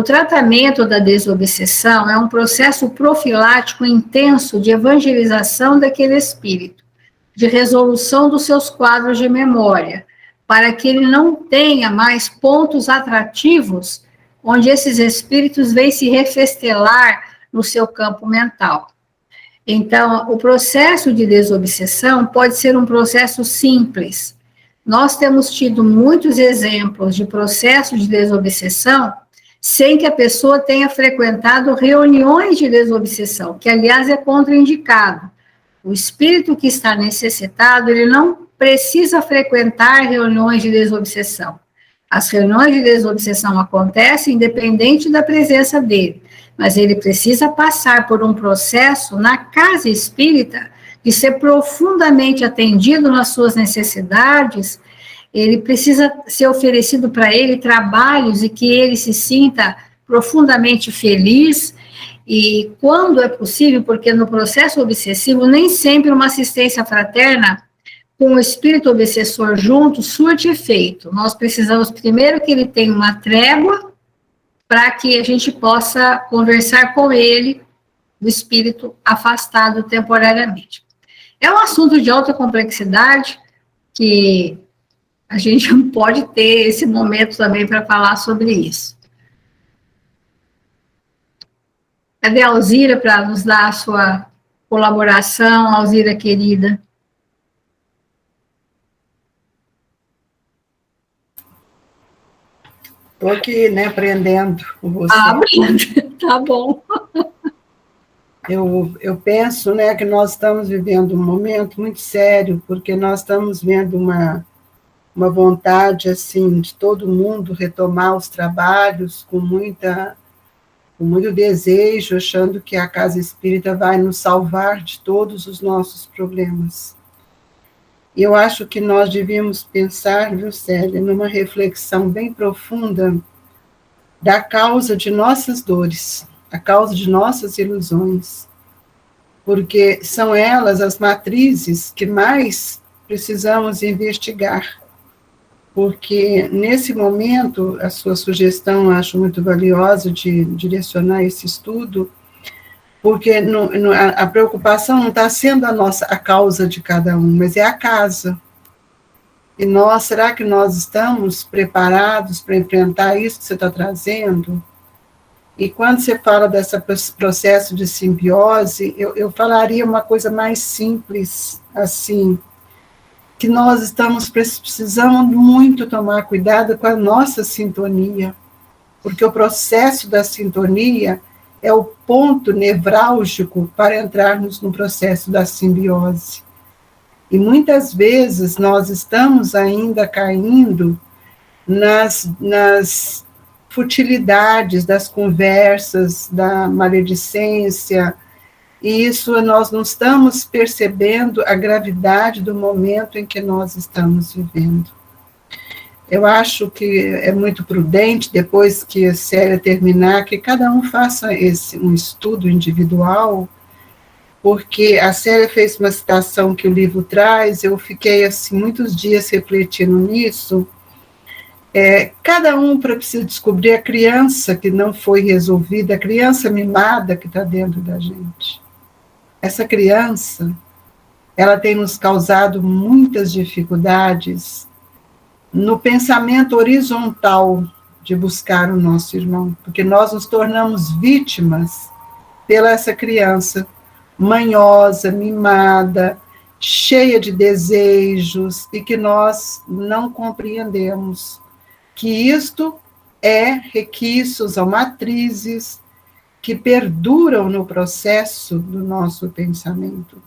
tratamento da desobsessão é um processo profilático intenso de evangelização daquele espírito, de resolução dos seus quadros de memória, para que ele não tenha mais pontos atrativos onde esses espíritos vêm se refestelar no seu campo mental. Então, o processo de desobsessão pode ser um processo simples. Nós temos tido muitos exemplos de processo de desobsessão sem que a pessoa tenha frequentado reuniões de desobsessão, que, aliás, é contraindicado. O espírito que está necessitado, ele não precisa frequentar reuniões de desobsessão. As reuniões de desobsessão acontecem independente da presença dele, mas ele precisa passar por um processo na casa espírita de ser profundamente atendido nas suas necessidades, ele precisa ser oferecido para ele trabalhos e que ele se sinta profundamente feliz. E quando é possível, porque no processo obsessivo, nem sempre uma assistência fraterna com o espírito obsessor junto surte efeito. Nós precisamos primeiro que ele tenha uma trégua para que a gente possa conversar com ele, do espírito afastado temporariamente. É um assunto de alta complexidade que a gente não pode ter esse momento também para falar sobre isso. Cadê a Alzira para nos dar a sua colaboração, Alzira querida? Estou aqui, né, aprendendo com você. Tá bom. Eu penso, né, que nós estamos vivendo um momento muito sério, porque nós estamos vendo uma vontade, assim, de todo mundo retomar os trabalhos com muito desejo, achando que a casa espírita vai nos salvar de todos os nossos problemas. E eu acho que nós devíamos pensar, viu, Célia, numa reflexão bem profunda da causa de nossas dores, a causa de nossas ilusões, porque são elas as matrizes que mais precisamos investigar, porque nesse momento, a sua sugestão eu acho muito valiosa de direcionar esse estudo, porque a preocupação não está sendo a causa de cada um, mas é a casa. E será que nós estamos preparados para enfrentar isso que você está trazendo? E quando você fala desse processo de simbiose, eu falaria uma coisa mais simples, assim, que nós precisamos muito tomar cuidado com a nossa sintonia, porque o processo da sintonia é o ponto nevrálgico para entrarmos no processo da simbiose. E muitas vezes nós estamos ainda caindo nas futilidades das conversas, da maledicência, e isso nós não estamos percebendo a gravidade do momento em que nós estamos vivendo. Eu acho que é muito prudente, depois que a série terminar, que cada um faça um estudo individual, porque a Célia fez uma citação que o livro traz, eu fiquei assim muitos dias refletindo nisso. Cada um precisa descobrir a criança que não foi resolvida, a criança mimada que está dentro da gente. Essa criança, ela tem nos causado muitas dificuldades no pensamento horizontal de buscar o nosso irmão, porque nós nos tornamos vítimas pela essa criança manhosa, mimada, cheia de desejos, e que nós não compreendemos que isto é requisitos ou matrizes que perduram no processo do nosso pensamento.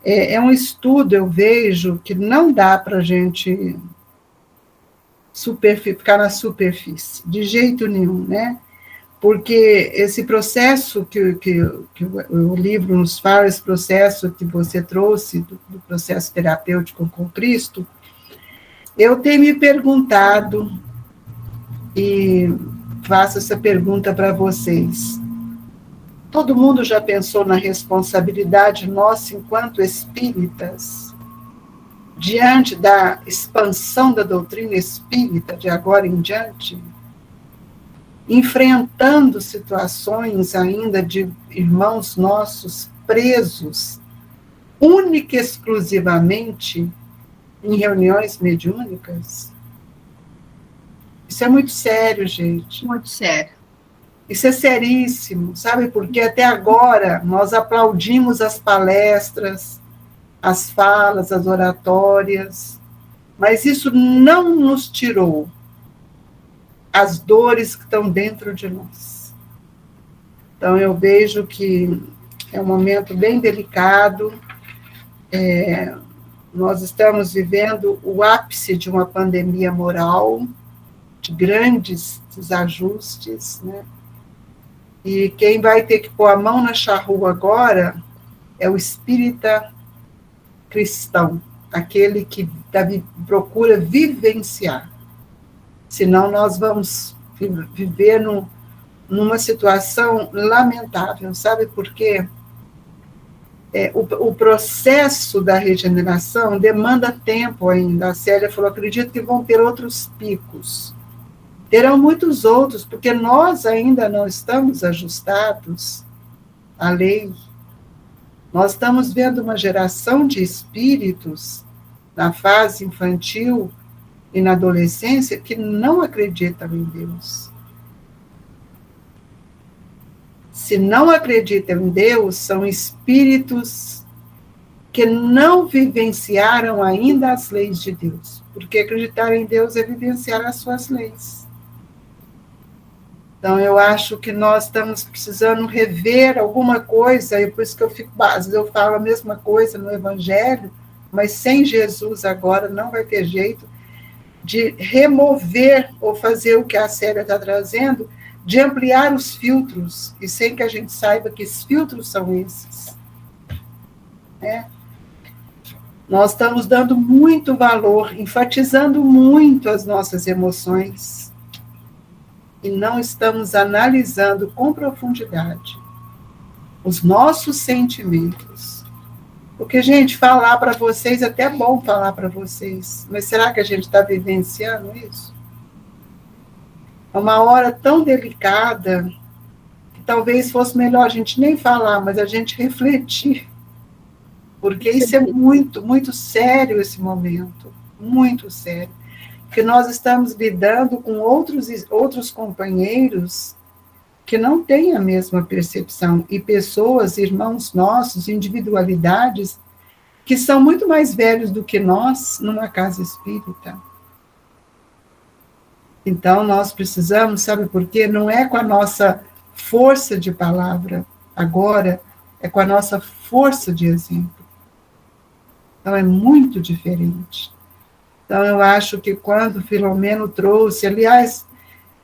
É um estudo, eu vejo, que não dá para a gente ficar na superfície, de jeito nenhum, né? Porque esse processo que o livro nos fala, esse processo que você trouxe, do processo terapêutico com Cristo, eu tenho me perguntado, e faço essa pergunta para vocês. Todo mundo já pensou na responsabilidade nossa enquanto espíritas, diante da expansão da doutrina espírita de agora em diante, enfrentando situações ainda de irmãos nossos presos, única e exclusivamente em reuniões mediúnicas? Isso é muito sério, gente. Muito sério. Isso é seríssimo, sabe? Porque até agora nós aplaudimos as palestras, as falas, as oratórias, mas isso não nos tirou as dores que estão dentro de nós. Então, eu vejo que é um momento bem delicado, nós estamos vivendo o ápice de uma pandemia moral, de grandes desajustes, né? E quem vai ter que pôr a mão na charrua agora é o espírita cristão, aquele que procura vivenciar. Senão nós vamos viver numa situação lamentável, sabe por quê? O processo da regeneração demanda tempo ainda. A Célia falou, acredito que vão ter outros picos. Terão muitos outros, porque nós ainda não estamos ajustados à lei. Nós estamos vendo uma geração de espíritos na fase infantil e na adolescência que não acreditam em Deus. Se não acreditam em Deus, são espíritos que não vivenciaram ainda as leis de Deus. Porque acreditar em Deus é vivenciar as suas leis. Então, eu acho que nós estamos precisando rever alguma coisa, e por isso que às vezes eu falo a mesma coisa no Evangelho, mas sem Jesus agora não vai ter jeito de remover ou fazer o que a Célia está trazendo, de ampliar os filtros, e sem que a gente saiba que esses filtros são esses. Nós estamos dando muito valor, enfatizando muito as nossas emoções, e não estamos analisando com profundidade os nossos sentimentos. Porque, gente, falar para vocês, até é bom falar para vocês, mas será que a gente está vivenciando isso? É uma hora tão delicada, que talvez fosse melhor a gente nem falar, mas a gente refletir. Porque isso é muito, muito sério esse momento. Muito sério. Porque nós estamos lidando com outros companheiros que não têm a mesma percepção. E pessoas, irmãos nossos, individualidades, que são muito mais velhos do que nós numa casa espírita. Então, nós precisamos, sabe por quê? Não é com a nossa força de palavra agora, é com a nossa força de exemplo. Então, é muito diferente. Então, eu acho que quando Filomeno trouxe, aliás,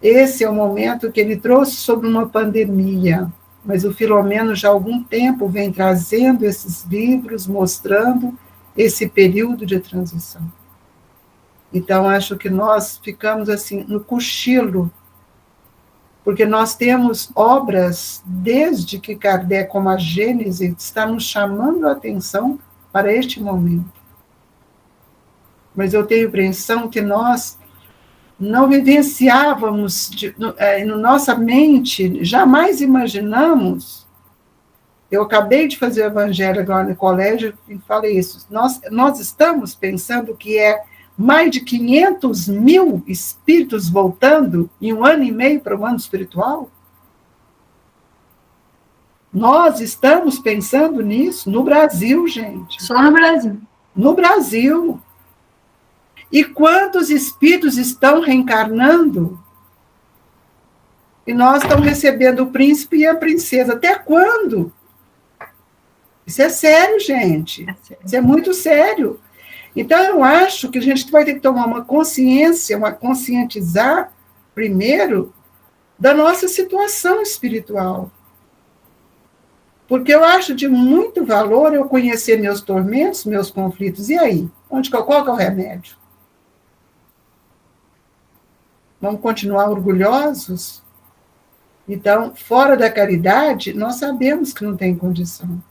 esse é o momento que ele trouxe sobre uma pandemia, mas o Filomeno já há algum tempo vem trazendo esses livros, mostrando esse período de transição. Então, acho que nós ficamos assim, no cochilo, porque nós temos obras, desde que Kardec, como a Gênese, está nos chamando a atenção para este momento. Mas eu tenho a impressão que nós não vivenciávamos, na nossa mente, jamais imaginamos. Eu acabei de fazer o Evangelho agora no colégio e falei isso. Nós estamos pensando que é mais de 500 mil espíritos voltando em 1 ano e meio para o ano espiritual? Nós estamos pensando nisso no Brasil, gente. Só no Brasil. No Brasil. E quantos espíritos estão reencarnando? E nós estamos recebendo o príncipe e a princesa. Até quando? Isso é sério, gente. Isso é muito sério. Então, eu acho que a gente vai ter que tomar uma consciência, conscientizar, primeiro, da nossa situação espiritual. Porque eu acho de muito valor eu conhecer meus tormentos, meus conflitos. E aí? Qual que é o remédio? Vamos continuar orgulhosos? Então, fora da caridade, nós sabemos que não tem condição.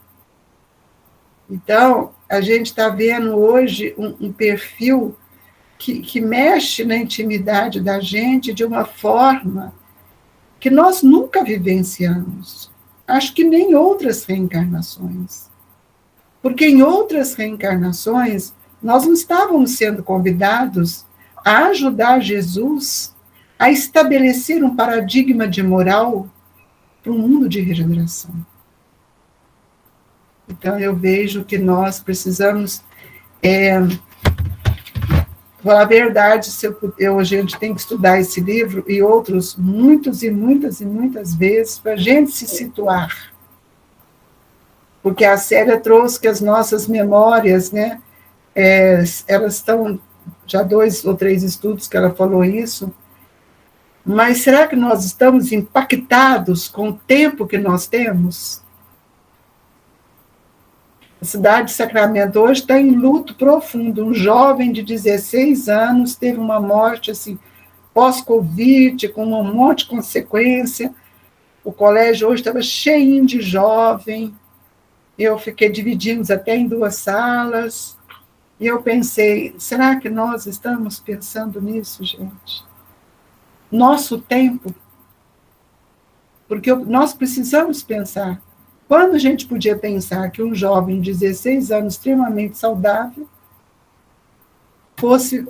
Então, a gente está vendo hoje um perfil que mexe na intimidade da gente de uma forma que nós nunca vivenciamos. Acho que nem outras reencarnações. Porque em outras reencarnações, nós não estávamos sendo convidados a ajudar Jesus a estabelecer um paradigma de moral para um mundo de regeneração. Então, eu vejo que nós precisamos, falar a verdade, a gente tem que estudar esse livro e outros muitas vezes para a gente se situar. Porque a Célia trouxe que as nossas memórias, né, elas estão, já 2 ou 3 estudos que ela falou isso, mas será que nós estamos impactados com o tempo que nós temos? A cidade de Sacramento hoje está em luto profundo. Um jovem de 16 anos teve uma morte assim, pós-Covid, com um monte de consequência. O colégio hoje estava cheinho de jovem. Eu fiquei dividindo até em 2 salas. E eu pensei, será que nós estamos pensando nisso, gente? Nosso tempo. Porque nós precisamos pensar. Quando a gente podia pensar que um jovem de 16 anos, extremamente saudável, fosse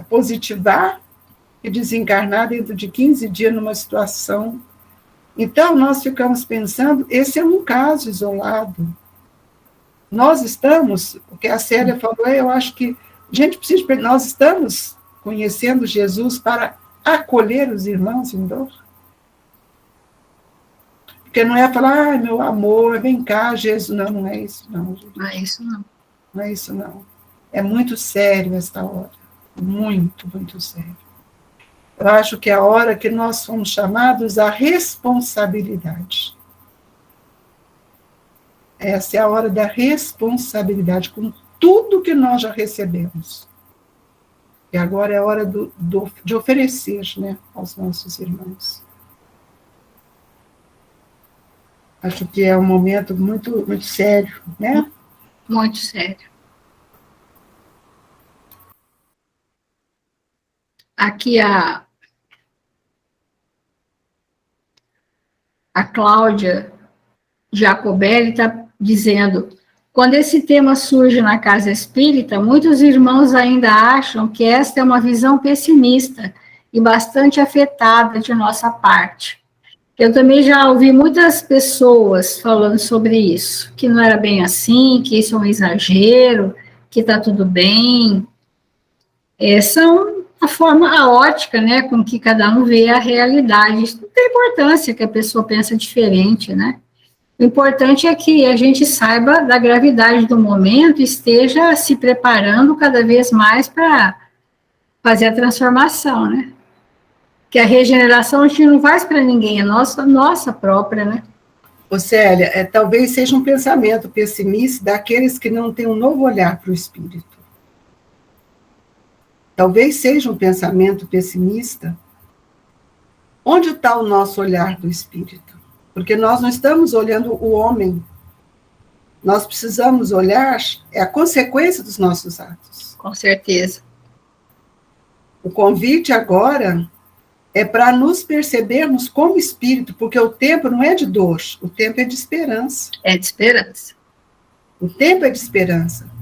positivar e desencarnar dentro de 15 dias numa situação. Então, nós ficamos pensando, esse é um caso isolado. Nós estamos, o que a Célia falou, eu acho que a gente precisa, nós estamos conhecendo Jesus para acolher os irmãos em dor. Porque não é falar, meu amor, vem cá, Jesus. Não, não é isso, não. Gente. Não é isso, não. Não é isso, não. É muito sério esta hora. Muito, muito sério. Eu acho que é a hora que nós somos chamados à responsabilidade. Essa é a hora da responsabilidade com tudo que nós já recebemos. E agora é a hora de oferecer, né, aos nossos irmãos. Acho que é um momento muito, muito sério, né? Muito sério. Aqui a Cláudia Jacobelli está dizendo, quando esse tema surge na casa espírita, muitos irmãos ainda acham que esta é uma visão pessimista e bastante afetada de nossa parte. Eu também já ouvi muitas pessoas falando sobre isso, que não era bem assim, que isso é um exagero, que está tudo bem. São a ótica, né, com que cada um vê a realidade. Isso não tem importância que a pessoa pense diferente, né? O importante é que a gente saiba da gravidade do momento e esteja se preparando cada vez mais para fazer a transformação, né? Que a regeneração a gente não faz para ninguém, é nossa própria, né? Ô Célia, talvez seja um pensamento pessimista daqueles que não têm um novo olhar para o espírito. Talvez seja um pensamento pessimista. Onde está o nosso olhar do espírito? Porque nós não estamos olhando o homem. Nós precisamos olhar a consequência dos nossos atos. Com certeza. O convite agora é para nos percebermos como espírito, porque o tempo não é de dor, o tempo é de esperança. É de esperança. O tempo é de esperança.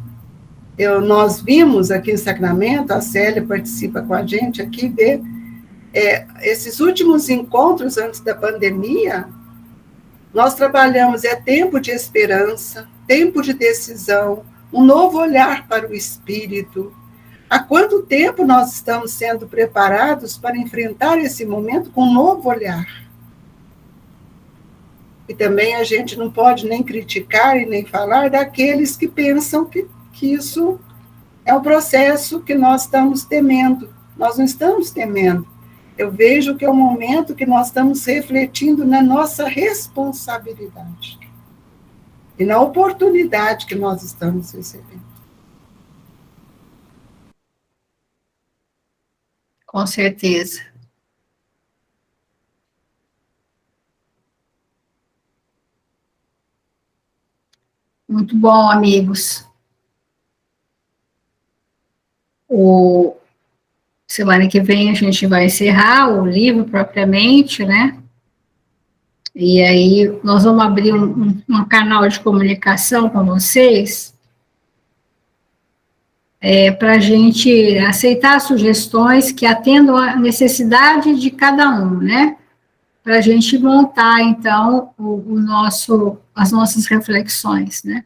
Nós vimos aqui em Sacramento, a Célia participa com a gente aqui, vê esses últimos encontros antes da pandemia, nós trabalhamos, tempo de esperança, tempo de decisão, um novo olhar para o espírito. Há quanto tempo nós estamos sendo preparados para enfrentar esse momento com um novo olhar? E também a gente não pode nem criticar e nem falar daqueles que pensam que isso é um processo que nós estamos temendo. Nós não estamos temendo. Eu vejo que é um momento que nós estamos refletindo na nossa responsabilidade e na oportunidade que nós estamos recebendo. Com certeza. Muito bom, amigos. Semana que vem a gente vai encerrar o livro propriamente, né? E aí nós vamos abrir um canal de comunicação com vocês para a gente aceitar sugestões que atendam à necessidade de cada um, né? Para a gente montar, então, as nossas reflexões, né?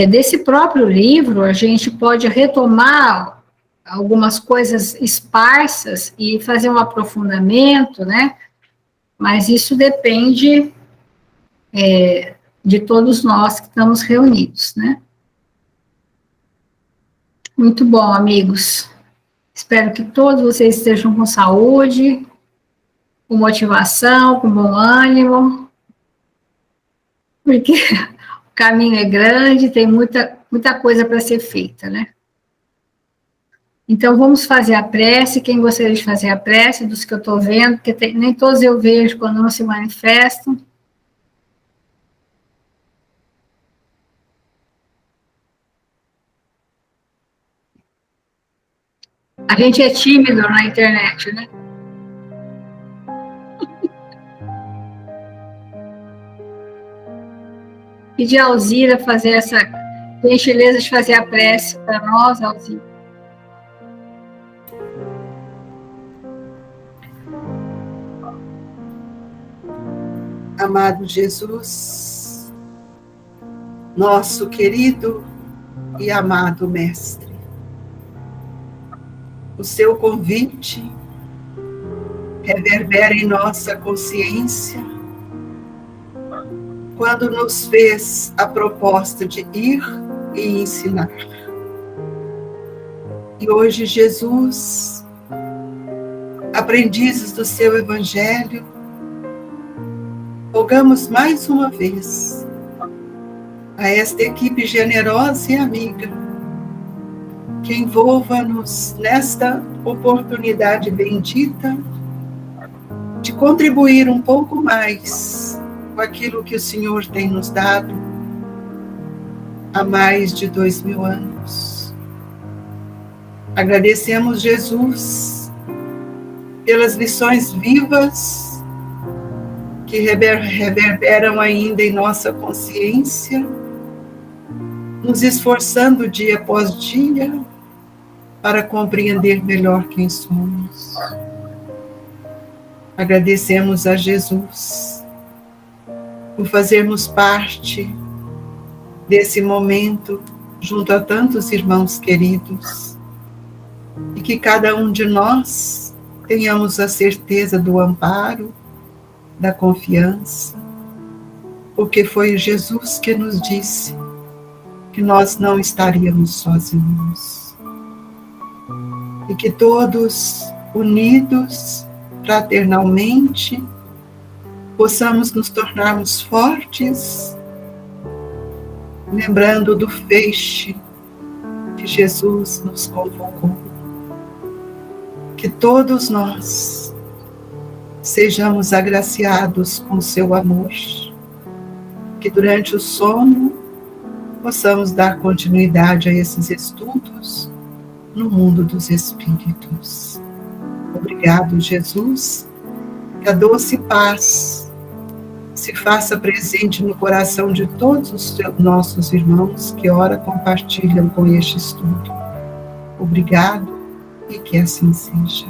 Desse próprio livro, a gente pode retomar algumas coisas esparsas e fazer um aprofundamento, né? Mas isso depende de todos nós que estamos reunidos, né? Muito bom, amigos. Espero que todos vocês estejam com saúde, com motivação, com bom ânimo, porque caminho é grande, tem muita coisa para ser feita, né? Então, vamos fazer a prece. Quem gostaria de fazer a prece, dos que eu estou vendo, porque nem todos eu vejo quando não se manifestam. A gente é tímido na internet, né? Pedir a Alzira fazer essa gentileza de fazer a prece para nós, Alzira. Amado Jesus, nosso querido e amado Mestre, o seu convite reverbera em nossa consciência quando nos fez a proposta de ir e ensinar. E hoje, Jesus, aprendizes do seu Evangelho, rogamos mais uma vez a esta equipe generosa e amiga que envolva-nos nesta oportunidade bendita de contribuir um pouco mais com aquilo que o Senhor tem nos dado há mais de 2000 anos. Agradecemos, Jesus, pelas lições vivas que reverberam ainda em nossa consciência, nos esforçando dia após dia para compreender melhor quem somos. Agradecemos a Jesus por fazermos parte desse momento junto a tantos irmãos queridos e que cada um de nós tenhamos a certeza do amparo, da confiança, porque foi Jesus que nos disse que nós não estaríamos sozinhos e que todos unidos fraternalmente possamos nos tornarmos fortes, lembrando do feixe que Jesus nos convocou. Que todos nós sejamos agraciados com seu amor, que durante o sono possamos dar continuidade a esses estudos no mundo dos espíritos. Obrigado, Jesus, que a doce paz se faça presente no coração de todos os nossos irmãos que ora compartilham com este estudo. Obrigado e que assim seja.